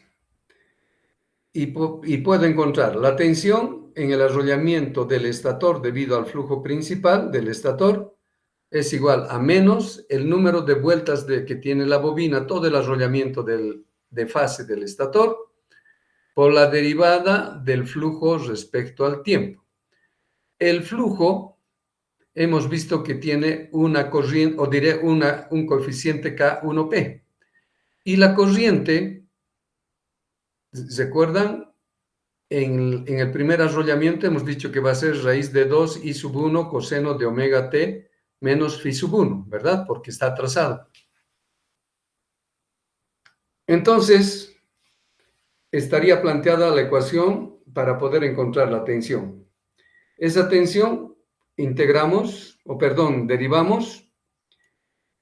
Speaker 1: y puedo encontrar la tensión en el arrollamiento del estator debido al flujo principal del estator es igual a menos el número de vueltas que tiene la bobina, todo el arrollamiento de fase del estator, por la derivada del flujo respecto al tiempo. El flujo hemos visto que tiene una corriente, o diré un coeficiente K1P. Y la corriente, ¿recuerdan? En el primer arrollamiento hemos dicho que va a ser raíz de 2 I sub 1 coseno de omega t menos phi sub 1, ¿verdad? Porque está atrasado. Entonces, estaría planteada la ecuación para poder encontrar la tensión. Esa tensión derivamos.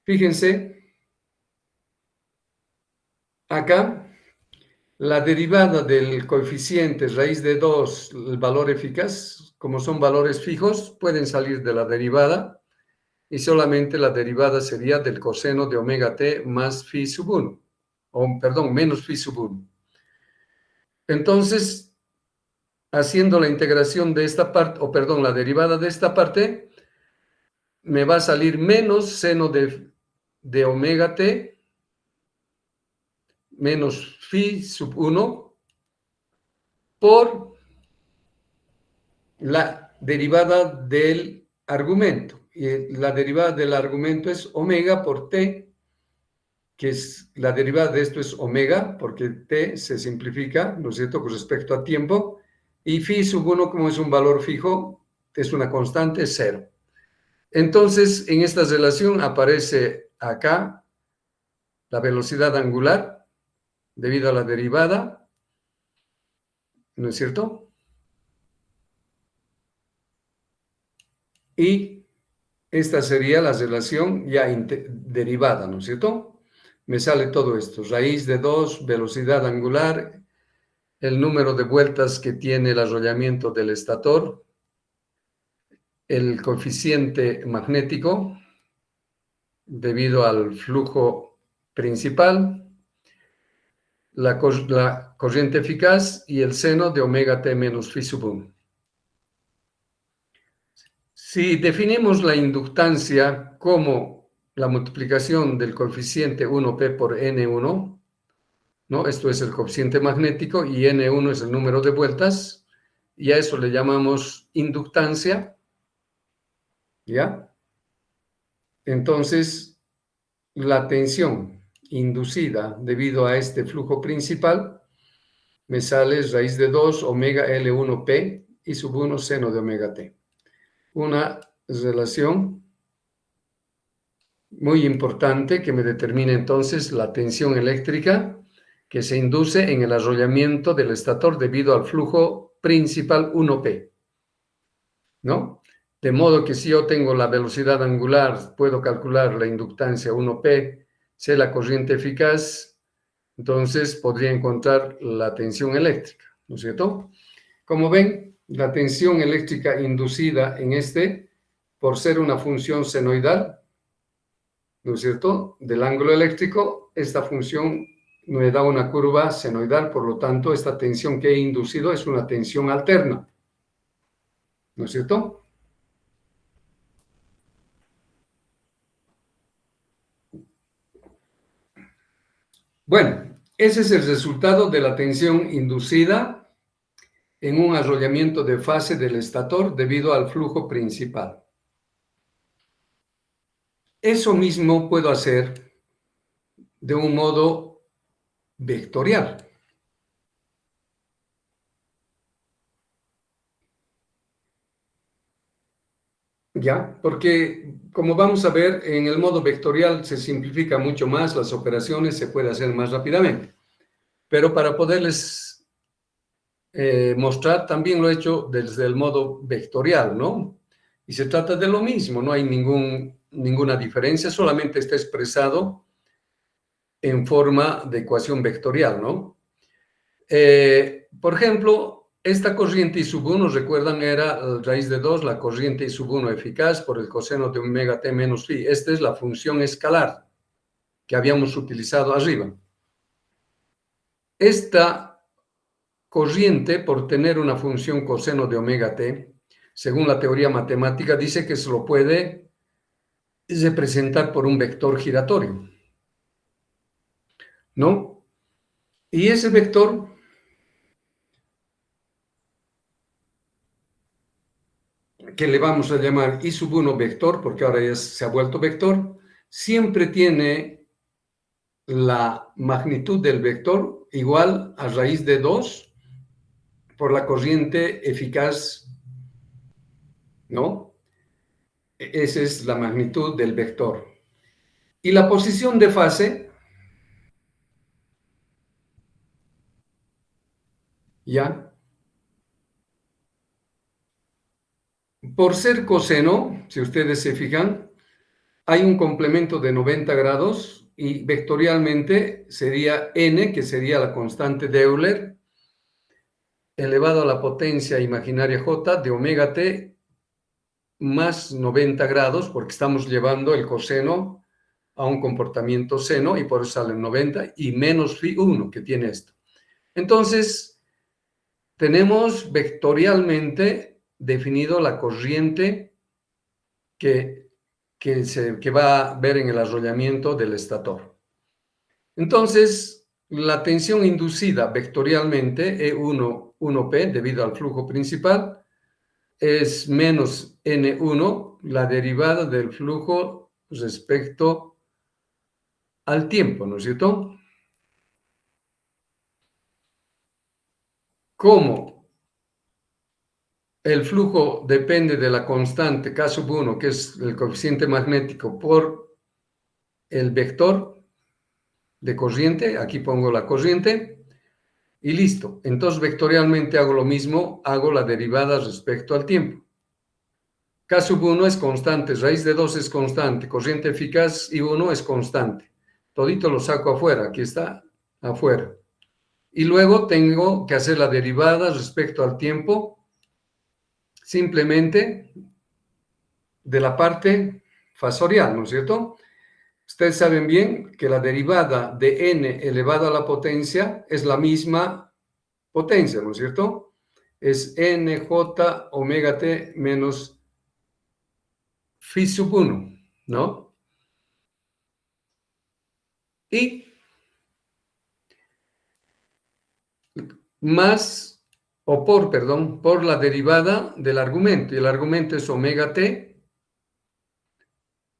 Speaker 1: Fíjense, acá, la derivada del coeficiente raíz de 2, el valor eficaz, como son valores fijos, pueden salir de la derivada y solamente la derivada sería del coseno de omega t más phi sub 1, menos phi sub 1. Entonces, haciendo la integración de esta parte, la derivada de esta parte, me va a salir menos seno de omega t menos phi sub 1 por la derivada del argumento. Y la derivada del argumento es omega por t, que es la derivada de esto es omega, porque t se simplifica, ¿no es cierto?, con respecto a tiempo, y phi sub 1, como es un valor fijo, es una constante, es 0. Entonces, en esta relación aparece acá la velocidad angular debido a la derivada, ¿no es cierto? Y esta sería la relación ya derivada, ¿no es cierto? Me sale todo esto, raíz de 2, velocidad angular, el número de vueltas que tiene el arrollamiento del estator, el coeficiente magnético debido al flujo principal, la corriente eficaz y el seno de omega t menos phi sub 1. Si definimos la inductancia como la multiplicación del coeficiente 1p por n1, ¿no? Esto es el coeficiente magnético y n1 es el número de vueltas, y a eso le llamamos inductancia, ¿ya? Entonces, la tensión inducida debido a este flujo principal me sale raíz de 2 omega L1p y sub 1 seno de omega t. Una relación muy importante que me determina entonces la tensión eléctrica que se induce en el arrollamiento del estator debido al flujo principal 1p, ¿no? De modo que si yo tengo la velocidad angular, puedo calcular la inductancia 1p, sé la corriente eficaz, entonces podría encontrar la tensión eléctrica, ¿no es cierto? Como ven, la tensión eléctrica inducida en por ser una función senoidal, ¿no es cierto?, del ángulo eléctrico, esta función me da una curva senoidal, por lo tanto, esta tensión que he inducido es una tensión alterna, ¿no es cierto? Bueno, ese es el resultado de la tensión inducida en un arrollamiento de fase del estator debido al flujo principal. Eso mismo puedo hacer de un modo vectorial. ¿Ya? Porque, como vamos a ver, en el modo vectorial se simplifica mucho más las operaciones, se puede hacer más rápidamente. Pero para poderles mostrar, también lo he hecho desde el modo vectorial, ¿no? Y se trata de lo mismo, no hay ninguna diferencia, solamente está expresado en forma de ecuación vectorial, ¿no? Por ejemplo, esta corriente I sub 1, recuerdan, era raíz de 2, la corriente I sub 1 eficaz por el coseno de omega t menos phi. Esta es la función escalar que habíamos utilizado arriba. Esta corriente, por tener una función coseno de omega t, según la teoría matemática, dice que se lo puede representar por un vector giratorio, ¿no? Y ese vector que le vamos a llamar I sub 1 vector, porque ahora ya se ha vuelto vector, siempre tiene la magnitud del vector igual a raíz de 2 por la corriente eficaz, ¿no? Esa es la magnitud del vector. Y la posición de fase, ¿ya? Por ser coseno, si ustedes se fijan, hay un complemento de 90 grados y vectorialmente sería n, que sería la constante de Euler, elevado a la potencia imaginaria j de omega t más 90 grados, porque estamos llevando el coseno a un comportamiento seno y por eso salen 90, y menos phi 1 que tiene esto. Entonces, tenemos vectorialmente definido la corriente que va a ver en el arrollamiento del estator. Entonces, la tensión inducida vectorialmente, E1, 1P, debido al flujo principal, es menos N1, la derivada del flujo respecto al tiempo, ¿no es cierto? Como el flujo depende de la constante K sub 1, que es el coeficiente magnético, por el vector de corriente, aquí pongo la corriente, y listo. Entonces, vectorialmente hago lo mismo, hago la derivada respecto al tiempo. K sub 1 es constante, raíz de 2 es constante, corriente eficaz I1 es constante. Todito lo saco afuera, aquí está, afuera. Y luego tengo que hacer la derivada respecto al tiempo, simplemente de la parte fasorial, ¿no es cierto? Ustedes saben bien que la derivada de n elevado a la potencia es la misma potencia, ¿no es cierto? Es nj omega t menos phi sub 1, ¿no? Y más, o por, perdón, por la derivada del argumento. Y el argumento es omega t.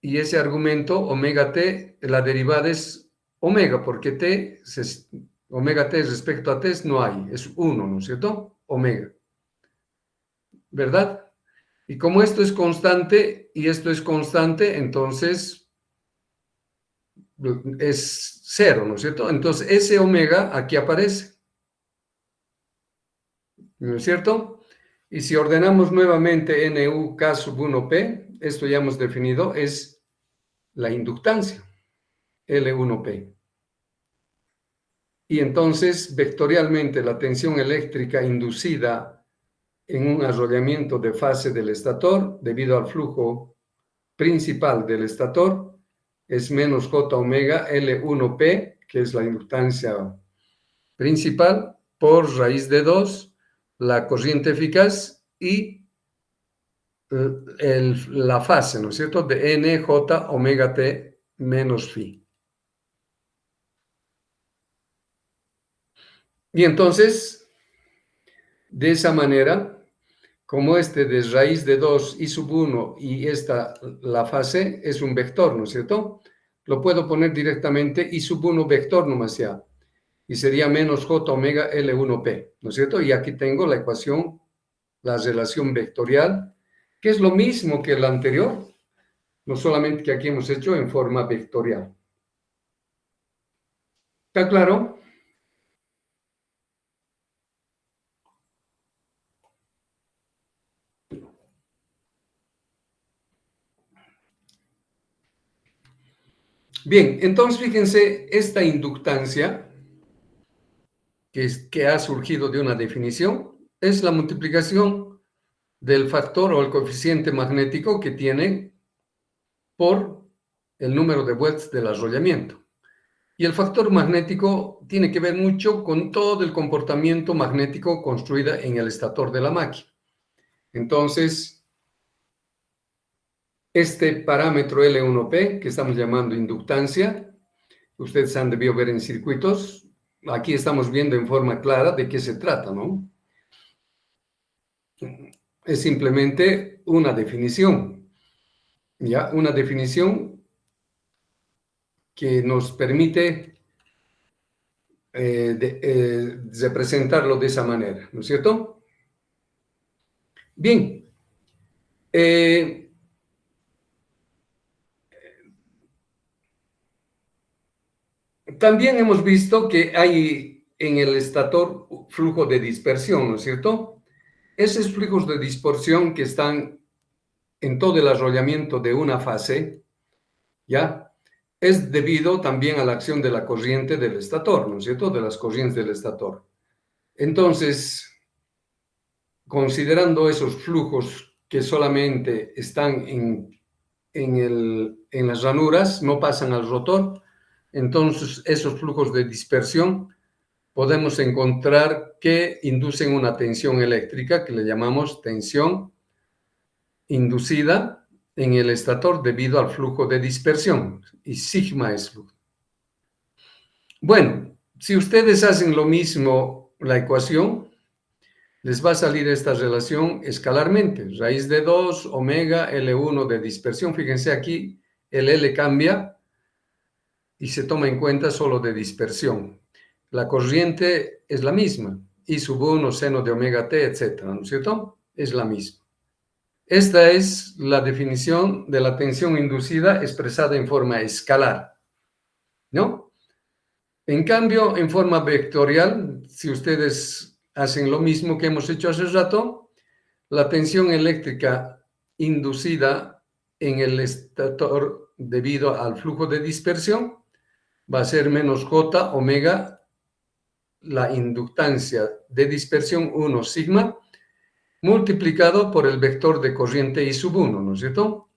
Speaker 1: Y ese argumento, omega t, la derivada es omega, porque omega t respecto a t no hay, es 1, ¿no es cierto? Omega, ¿verdad? Y como esto es constante y esto es constante, entonces es 0, ¿no es cierto? Entonces ese omega aquí aparece, ¿no es cierto? Y si ordenamos nuevamente NU K sub 1P, esto ya hemos definido, es la inductancia, L1P. Y entonces, vectorialmente, la tensión eléctrica inducida en un arrollamiento de fase del estator, debido al flujo principal del estator, es menos J omega L1P, que es la inductancia principal, por raíz de 2, la corriente eficaz y la fase, ¿no es cierto?, de NJ omega T menos phi. Y entonces, de esa manera, como este de raíz de 2 I sub 1 y esta, la fase, es un vector, ¿no es cierto? Lo puedo poner directamente I sub 1 vector nomás ya. Y sería menos J omega L1P, ¿no es cierto? Y aquí tengo la ecuación, la relación vectorial, que es lo mismo que la anterior, no solamente que aquí hemos hecho en forma vectorial. ¿Está claro? Bien, entonces fíjense, esta inductancia que ha surgido de una definición es la multiplicación del factor o el coeficiente magnético que tiene por el número de vueltas del arrollamiento. Y el factor magnético tiene que ver mucho con todo el comportamiento magnético construido en el estator de la máquina. Entonces, este parámetro L1P, que estamos llamando inductancia, ustedes han debido ver en circuitos, aquí estamos viendo en forma clara de qué se trata, ¿no? Es simplemente una definición, ¿ya? Una definición que nos permite representarlo de esa manera, ¿no es cierto? Bien. También hemos visto que hay en el estator flujo de dispersión, ¿no es cierto? Esos flujos de dispersión que están en todo el arrollamiento de una fase, ¿ya? Es debido también a la acción de la corriente del estator, ¿no es cierto? De las corrientes del estator. Entonces, considerando esos flujos que solamente están en las ranuras, no pasan al rotor, entonces esos flujos de dispersión podemos encontrar que inducen una tensión eléctrica que le llamamos tensión inducida en el estator debido al flujo de dispersión, y sigma es flujo. Bueno, si ustedes hacen lo mismo, la ecuación, les va a salir esta relación escalarmente, raíz de 2 omega L1 de dispersión. Fíjense aquí, el L cambia y se toma en cuenta solo de dispersión. La corriente es la misma, I sub 1 seno de omega t, etcétera, ¿no es cierto? Es la misma. Esta es la definición de la tensión inducida expresada en forma escalar, ¿no? En cambio, en forma vectorial, si ustedes hacen lo mismo que hemos hecho hace rato, la tensión eléctrica inducida en el estator debido al flujo de dispersión va a ser menos J omega, la inductancia de dispersión 1 sigma, multiplicado por el vector de corriente I sub 1, ¿no es cierto?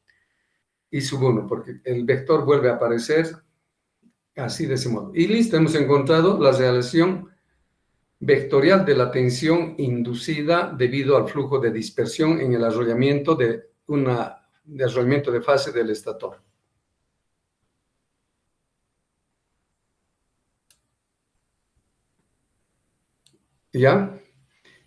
Speaker 1: I sub 1, porque el vector vuelve a aparecer así de ese modo. Y listo, hemos encontrado la relación vectorial de la tensión inducida debido al flujo de dispersión en el arrollamiento de arrollamiento de fase del estator. ¿Ya?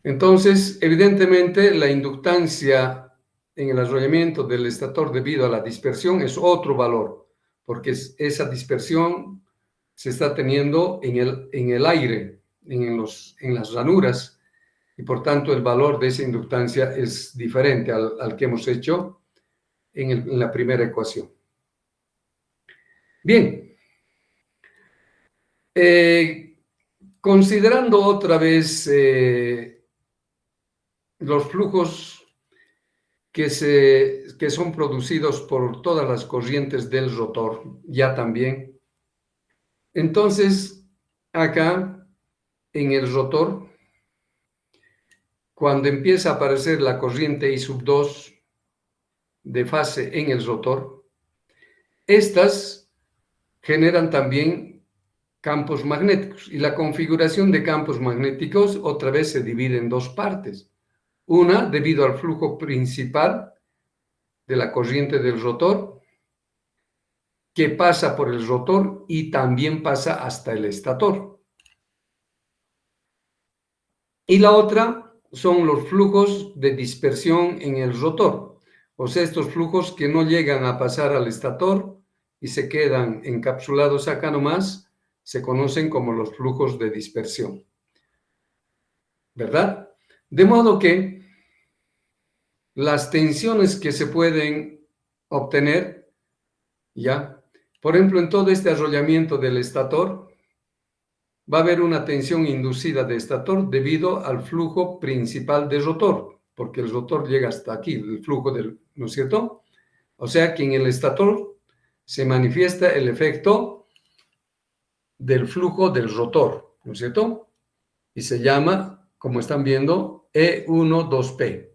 Speaker 1: Entonces, evidentemente, la inductancia en el arrollamiento del estator debido a la dispersión es otro valor, porque esa dispersión se está teniendo en el aire, en las ranuras, y por tanto el valor de esa inductancia es diferente al que hemos hecho en la primera ecuación. Bien. Considerando otra vez los flujos que son producidos por todas las corrientes del rotor, ya también. Entonces, acá, en el rotor, cuando empieza a aparecer la corriente I sub 2 de fase en el rotor, estas generan también campos magnéticos. Y la configuración de campos magnéticos otra vez se divide en dos partes. Una, debido al flujo principal de la corriente del rotor, que pasa por el rotor y también pasa hasta el estator. Y la otra son los flujos de dispersión en el rotor, o sea, estos flujos que no llegan a pasar al estator y se quedan encapsulados acá nomás, se conocen como los flujos de dispersión, ¿verdad? De modo que las tensiones que se pueden obtener, ¿ya? Por ejemplo, en todo este arrollamiento del estator, va a haber una tensión inducida de estator debido al flujo principal del rotor, porque el rotor llega hasta aquí, el flujo ¿no es cierto? O sea que en el estator se manifiesta el efecto del flujo del rotor, ¿no es cierto? Y se llama, como están viendo, E12P.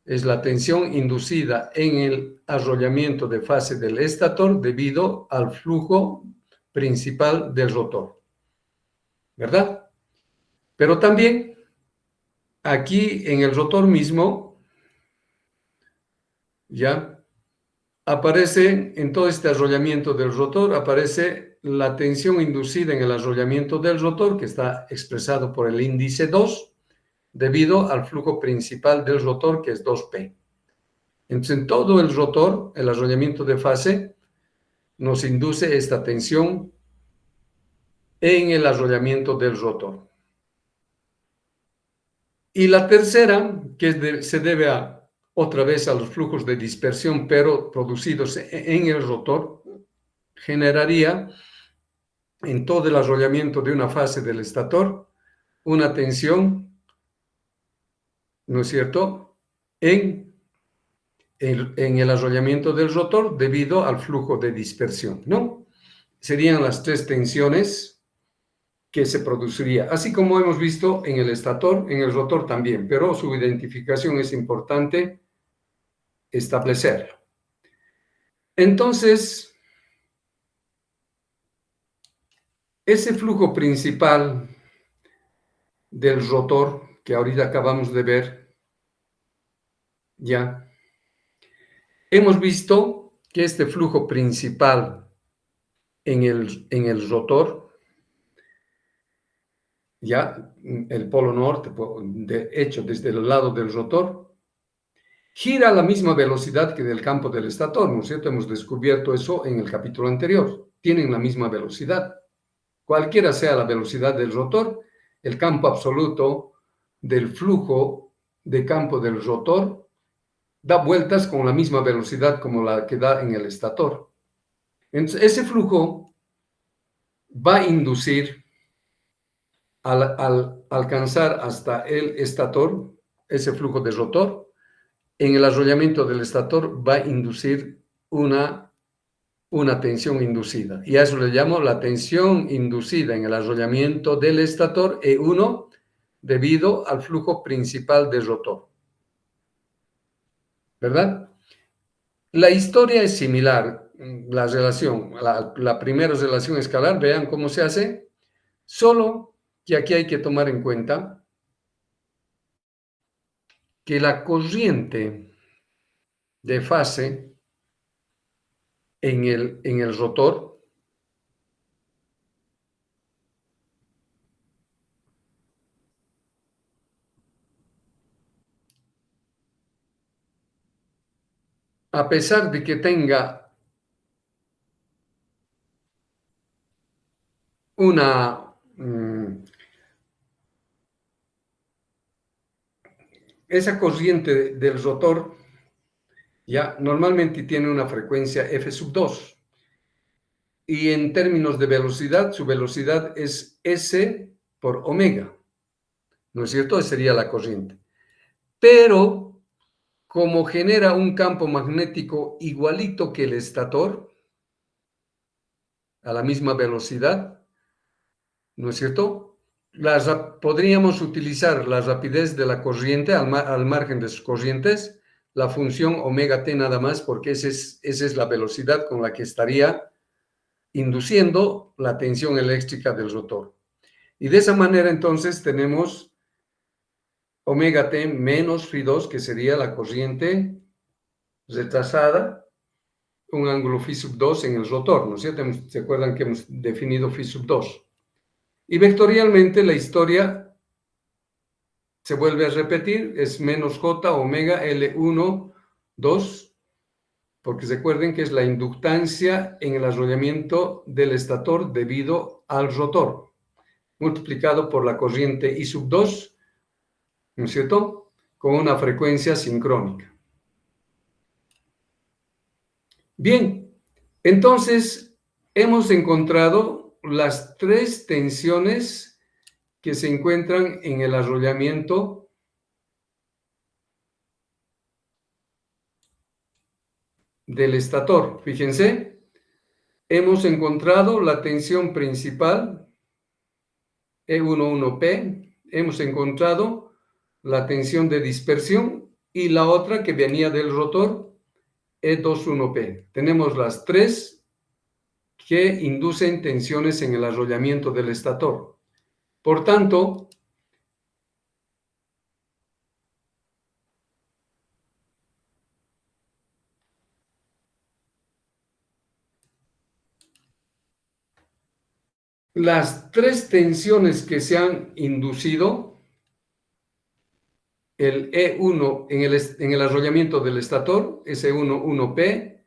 Speaker 1: Es la tensión inducida en el arrollamiento de fase del estator debido al flujo principal del rotor, ¿verdad? Pero también aquí en el rotor mismo, ya aparece en todo este arrollamiento del rotor, aparece la tensión inducida en el arrollamiento del rotor, que está expresado por el índice 2, debido al flujo principal del rotor, que es 2P. Entonces, en todo el rotor, el arrollamiento de fase nos induce esta tensión en el arrollamiento del rotor. Y la tercera, que se debe otra vez a los flujos de dispersión, pero producidos en el rotor, generaría en todo el arrollamiento de una fase del estator una tensión, ¿no es cierto?, en el arrollamiento del rotor debido al flujo de dispersión, ¿no? Serían las tres tensiones que se produciría, así como hemos visto en el estator, en el rotor también, pero su identificación es importante establecerlo. Entonces, ese flujo principal del rotor que ahorita acabamos de ver, ya, hemos visto que este flujo principal en el rotor, ya, el polo norte, de hecho, desde el lado del rotor, gira a la misma velocidad que del campo del estator, ¿no es cierto? Hemos descubierto eso en el capítulo anterior. Tienen la misma velocidad. Cualquiera sea la velocidad del rotor, el campo absoluto del flujo de campo del rotor da vueltas con la misma velocidad como la que da en el estator. Entonces, ese flujo va a inducir al alcanzar hasta el estator, ese flujo de rotor, en el arrollamiento del estator va a inducir una tensión inducida. Y a eso le llamo la tensión inducida en el arrollamiento del estator E1 debido al flujo principal del rotor. ¿Verdad? La historia es similar. La relación, la primera relación escalar, vean cómo se hace, solo que aquí hay que tomar en cuenta que la corriente de fase en el rotor a pesar de que tenga esa corriente del rotor ya normalmente tiene una frecuencia f sub 2 y en términos de velocidad, su velocidad es s por omega, ¿no es cierto? Esa sería la corriente. Pero como genera un campo magnético igualito que el estator, a la misma velocidad, ¿no es cierto? Podríamos utilizar la rapidez de la corriente al margen de sus corrientes, la función omega t nada más, porque esa es la velocidad con la que estaría induciendo la tensión eléctrica del rotor. Y de esa manera entonces tenemos omega t menos phi 2, que sería la corriente retrasada, un ángulo phi sub 2 en el rotor, ¿no es cierto? ¿Se acuerdan que hemos definido phi sub 2? Y vectorialmente la historia se vuelve a repetir, es menos j omega L1, 2, porque recuerden que es la inductancia en el arrollamiento del estator debido al rotor, multiplicado por la corriente I sub 2, ¿no es cierto?, con una frecuencia sincrónica. Bien, entonces hemos encontrado las tres tensiones que se encuentran en el arrollamiento del estator. Fíjense, hemos encontrado la tensión principal, E11P, hemos encontrado la tensión de dispersión y la otra que venía del rotor, E21P. Tenemos las tres que inducen tensiones en el arrollamiento del estator. Por tanto, las tres tensiones que se han inducido, el E1 en el arrollamiento del estator, es E11P,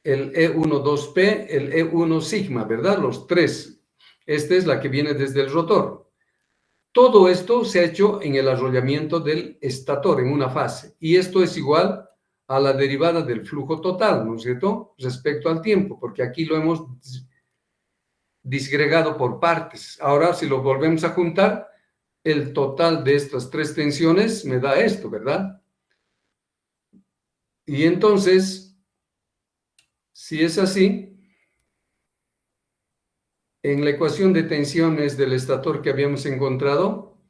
Speaker 1: el E12P, el E1 sigma, ¿verdad? Los tres. Esta es la que viene desde el rotor. Todo esto se ha hecho en el arrollamiento del estator, en una fase. Y esto es igual a la derivada del flujo total, ¿no es cierto? Respecto al tiempo, porque aquí lo hemos disgregado por partes. Ahora, si lo volvemos a juntar, el total de estas tres tensiones me da esto, ¿verdad? Y entonces, si es así, en la ecuación de tensiones del estator que habíamos encontrado,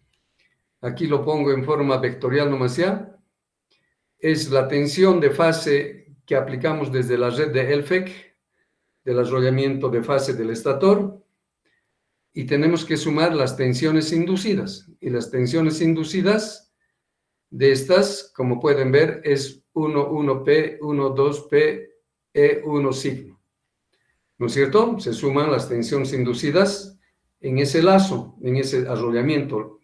Speaker 1: aquí lo pongo en forma vectorial nomás ya, es la tensión de fase que aplicamos desde la red de Elfec, del arrollamiento de fase del estator, y tenemos que sumar las tensiones inducidas. Y las tensiones inducidas de estas, como pueden ver, es 1,1P, 1,2P, E1 sigma. ¿No es cierto? Se suman las tensiones inducidas en ese lazo, en ese arrollamiento.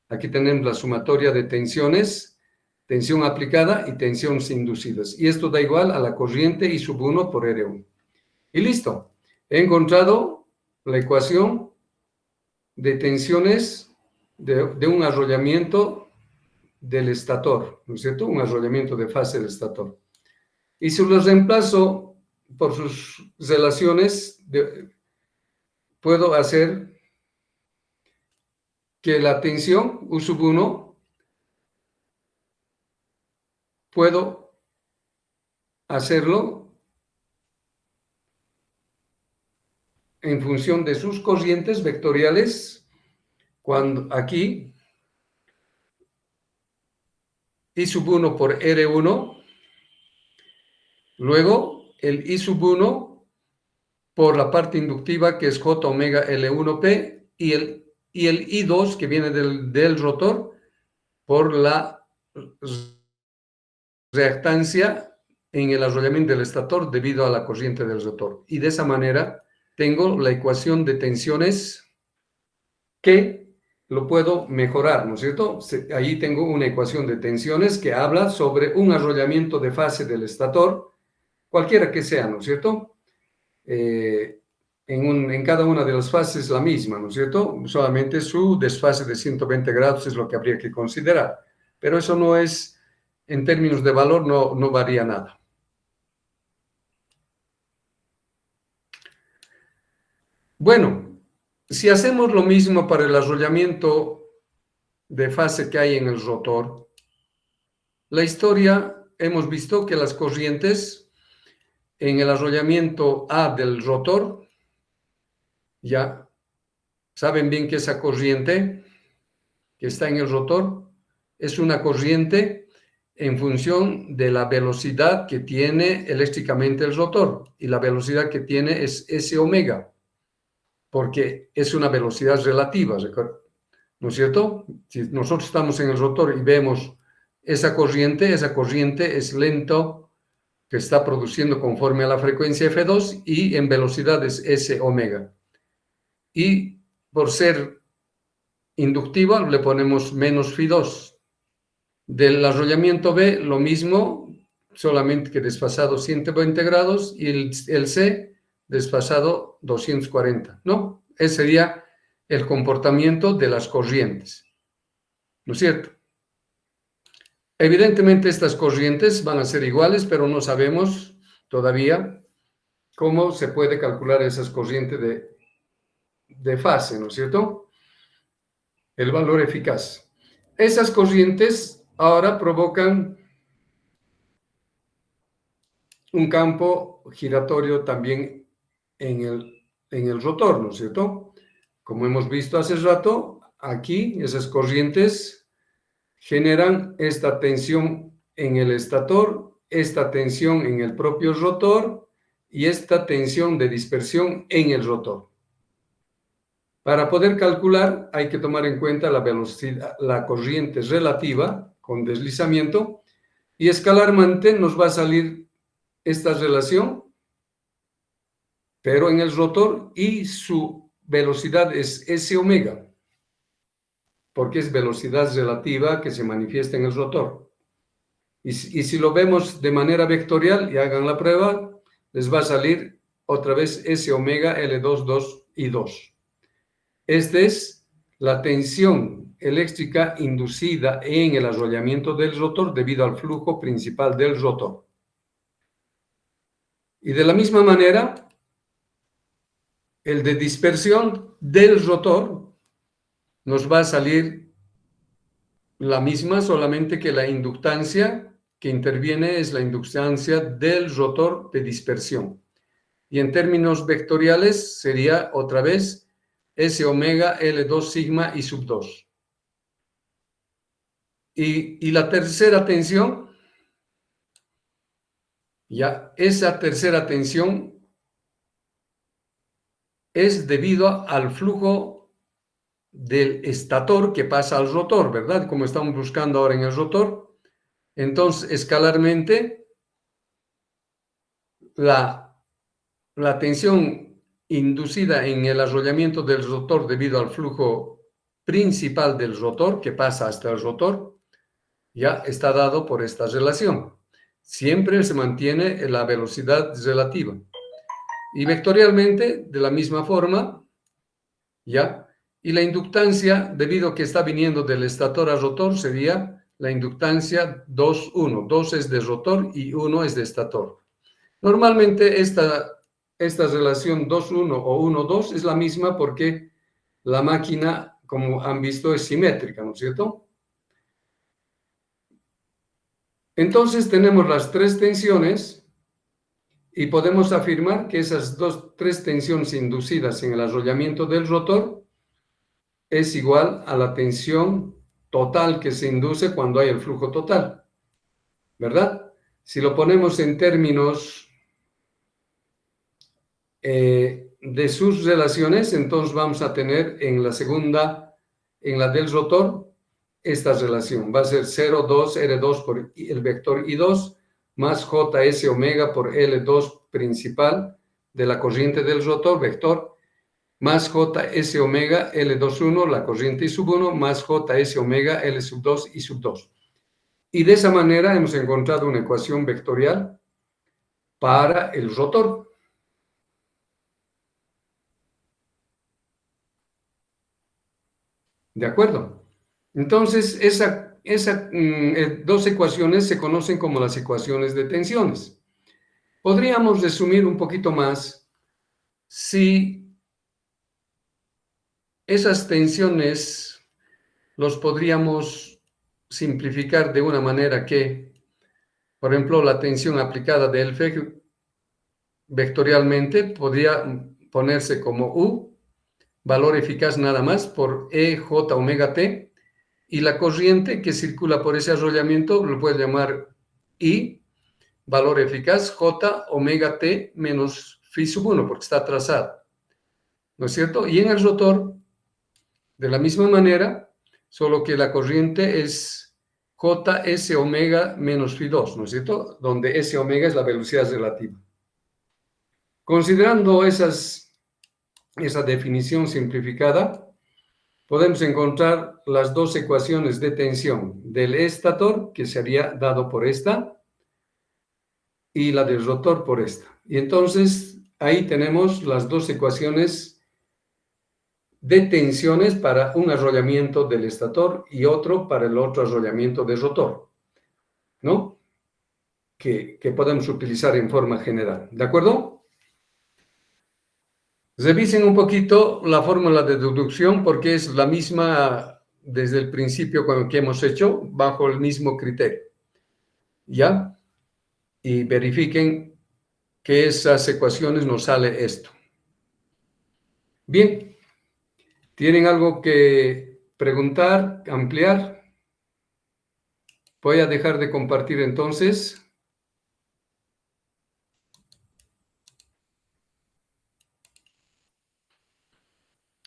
Speaker 1: Aquí tenemos la sumatoria de tensiones, tensión aplicada y tensiones inducidas. Y esto da igual a la corriente I sub 1 por R1. Y listo. He encontrado la ecuación de tensiones de un arrollamiento del estator, ¿no es cierto? Un arrollamiento de fase del estator. Y si lo reemplazo por sus relaciones, puedo hacer que la tensión U sub 1 puedo hacerlo en función de sus corrientes vectoriales, cuando aquí I sub 1 por R1, luego el I sub 1 por la parte inductiva que es J omega L1P y el I2 que viene del rotor por la reactancia en el arrollamiento del estator debido a la corriente del rotor. Y de esa manera tengo la ecuación de tensiones que lo puedo mejorar, ¿no es cierto? Allí tengo una ecuación de tensiones que habla sobre un arrollamiento de fase del estator, cualquiera que sea, ¿no es cierto? En cada una de las fases la misma, ¿no es cierto? Solamente su desfase de 120 grados es lo que habría que considerar. Pero eso no es, en términos de valor, no varía nada. Bueno, si hacemos lo mismo para el arrollamiento de fase que hay en el rotor, la historia hemos visto que las corrientes en el arrollamiento A del rotor, ya saben bien que esa corriente que está en el rotor es una corriente en función de la velocidad que tiene eléctricamente el rotor, y la velocidad que tiene es S omega, porque es una velocidad relativa, ¿no es cierto? Si nosotros estamos en el rotor y vemos esa corriente es lento, que está produciendo conforme a la frecuencia F2 y en velocidades S omega. Y por ser inductiva le ponemos menos Φ2. Del arrollamiento B lo mismo, solamente que desfasado 120 grados y el C desfasado 240, ¿no? Ese sería el comportamiento de las corrientes, ¿no es cierto? Evidentemente estas corrientes van a ser iguales, pero no sabemos todavía cómo se puede calcular esas corrientes de fase, ¿no es cierto? El valor eficaz. Esas corrientes ahora provocan un campo giratorio también en el rotor, ¿no es cierto? Como hemos visto hace rato, aquí esas corrientes generan esta tensión en el estator, esta tensión en el propio rotor y esta tensión de dispersión en el rotor. Para poder calcular hay que tomar en cuenta la velocidad, la corriente relativa con deslizamiento, y escalarmente nos va a salir esta relación, pero en el rotor, y su velocidad es S omega, porque es velocidad relativa que se manifiesta en el rotor. Y si lo vemos de manera vectorial y hagan la prueba, les va a salir otra vez S omega L2, 2 y 2. Esta es la tensión eléctrica inducida en el arrollamiento del rotor debido al flujo principal del rotor. Y de la misma manera, el de dispersión del rotor nos va a salir la misma, solamente que la inductancia que interviene es la inductancia del rotor de dispersión. Y en términos vectoriales sería otra vez S omega L2 sigma y sub 2. Y la tercera tensión, ya esa tercera tensión es debido al flujo del estator que pasa al rotor, ¿verdad? Como estamos buscando ahora en el rotor. Entonces, escalarmente, la tensión inducida en el arrollamiento del rotor debido al flujo principal del rotor que pasa hasta el rotor, ya está dado por esta relación. Siempre se mantiene la velocidad relativa. Y vectorialmente, de la misma forma, ¿ya? Y la inductancia, debido a que está viniendo del estator a rotor, sería la inductancia 2, 1. 2 es de rotor y 1 es de estator. Normalmente esta relación 2, 1 o 1, 2 es la misma porque la máquina, como han visto, es simétrica, ¿no es cierto? Entonces tenemos las tres tensiones y podemos afirmar que esas tres tensiones inducidas en el arrollamiento del rotor es igual a la tensión total que se induce cuando hay el flujo total, ¿verdad? Si lo ponemos en términos de sus relaciones, entonces vamos a tener en la segunda, en la del rotor, esta relación. Va a ser 0, 2, R2 por el vector I2 más JS omega por L2 principal de la corriente del rotor, vector, más JS omega L2, 1, la corriente I sub 1, más JS omega L sub 2 y sub 2. Y de esa manera hemos encontrado una ecuación vectorial para el rotor. ¿De acuerdo? Entonces, esas dos ecuaciones se conocen como las ecuaciones de tensiones. Podríamos resumir un poquito más si esas tensiones los podríamos simplificar de una manera que, por ejemplo, la tensión aplicada de L vectorialmente podría ponerse como U, valor eficaz nada más, por EJ omega T, y la corriente que circula por ese arrollamiento lo puede llamar I, valor eficaz, J omega T menos phi sub 1, porque está trazada, ¿no es cierto? Y en el rotor, de la misma manera, solo que la corriente es JS omega menos phi 2, ¿no es cierto? Donde S omega es la velocidad relativa. Considerando esa definición simplificada, podemos encontrar las dos ecuaciones de tensión del estator, que sería dado por esta, y la del rotor por esta. Y entonces ahí tenemos las dos ecuaciones de tensiones para un arrollamiento del estator y otro para el otro arrollamiento del rotor, ¿no? Que podemos utilizar en forma general. ¿De acuerdo? Revisen un poquito la fórmula de deducción porque es la misma desde el principio que hemos hecho, bajo el mismo criterio. ¿Ya? Y verifiquen que esas ecuaciones nos sale esto. Bien, ¿tienen algo que preguntar, ampliar? Voy a dejar de compartir entonces.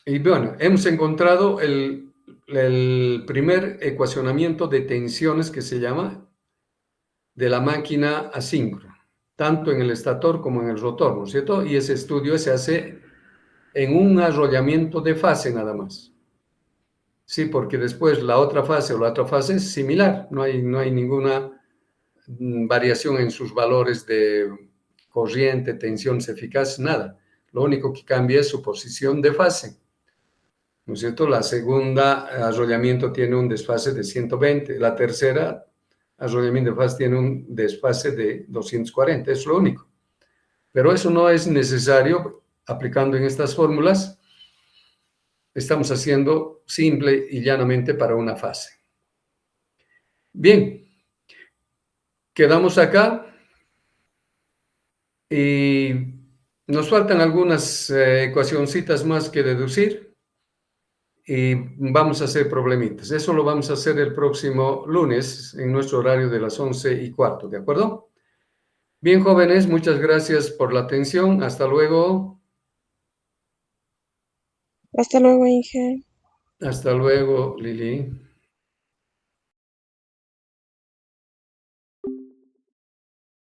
Speaker 1: Y bueno, hemos encontrado el primer ecuacionamiento de tensiones que se llama de la máquina asíncrona, tanto en el estator como en el rotor, ¿no es cierto? Y ese estudio se hace en un arrollamiento de fase nada más. Sí, porque después la otra fase o la otra fase es similar, no hay ninguna variación en sus valores de corriente, tensiones eficaces, nada. Lo único que cambia es su posición de fase, ¿no es cierto? La segunda arrollamiento tiene un desfase de 120, la tercera arrollamiento de fase tiene un desfase de 240, es lo único. Pero eso no es necesario aplicando en estas fórmulas. Estamos haciendo simple y llanamente para una fase. Bien, quedamos acá y nos faltan algunas ecuacioncitas más que deducir y vamos a hacer problemitas. Eso lo vamos a hacer el próximo lunes en nuestro horario de las 11:15, ¿de acuerdo? Bien, jóvenes, muchas gracias por la atención. Hasta luego.
Speaker 3: Hasta luego, Inge.
Speaker 1: Hasta luego, Lili.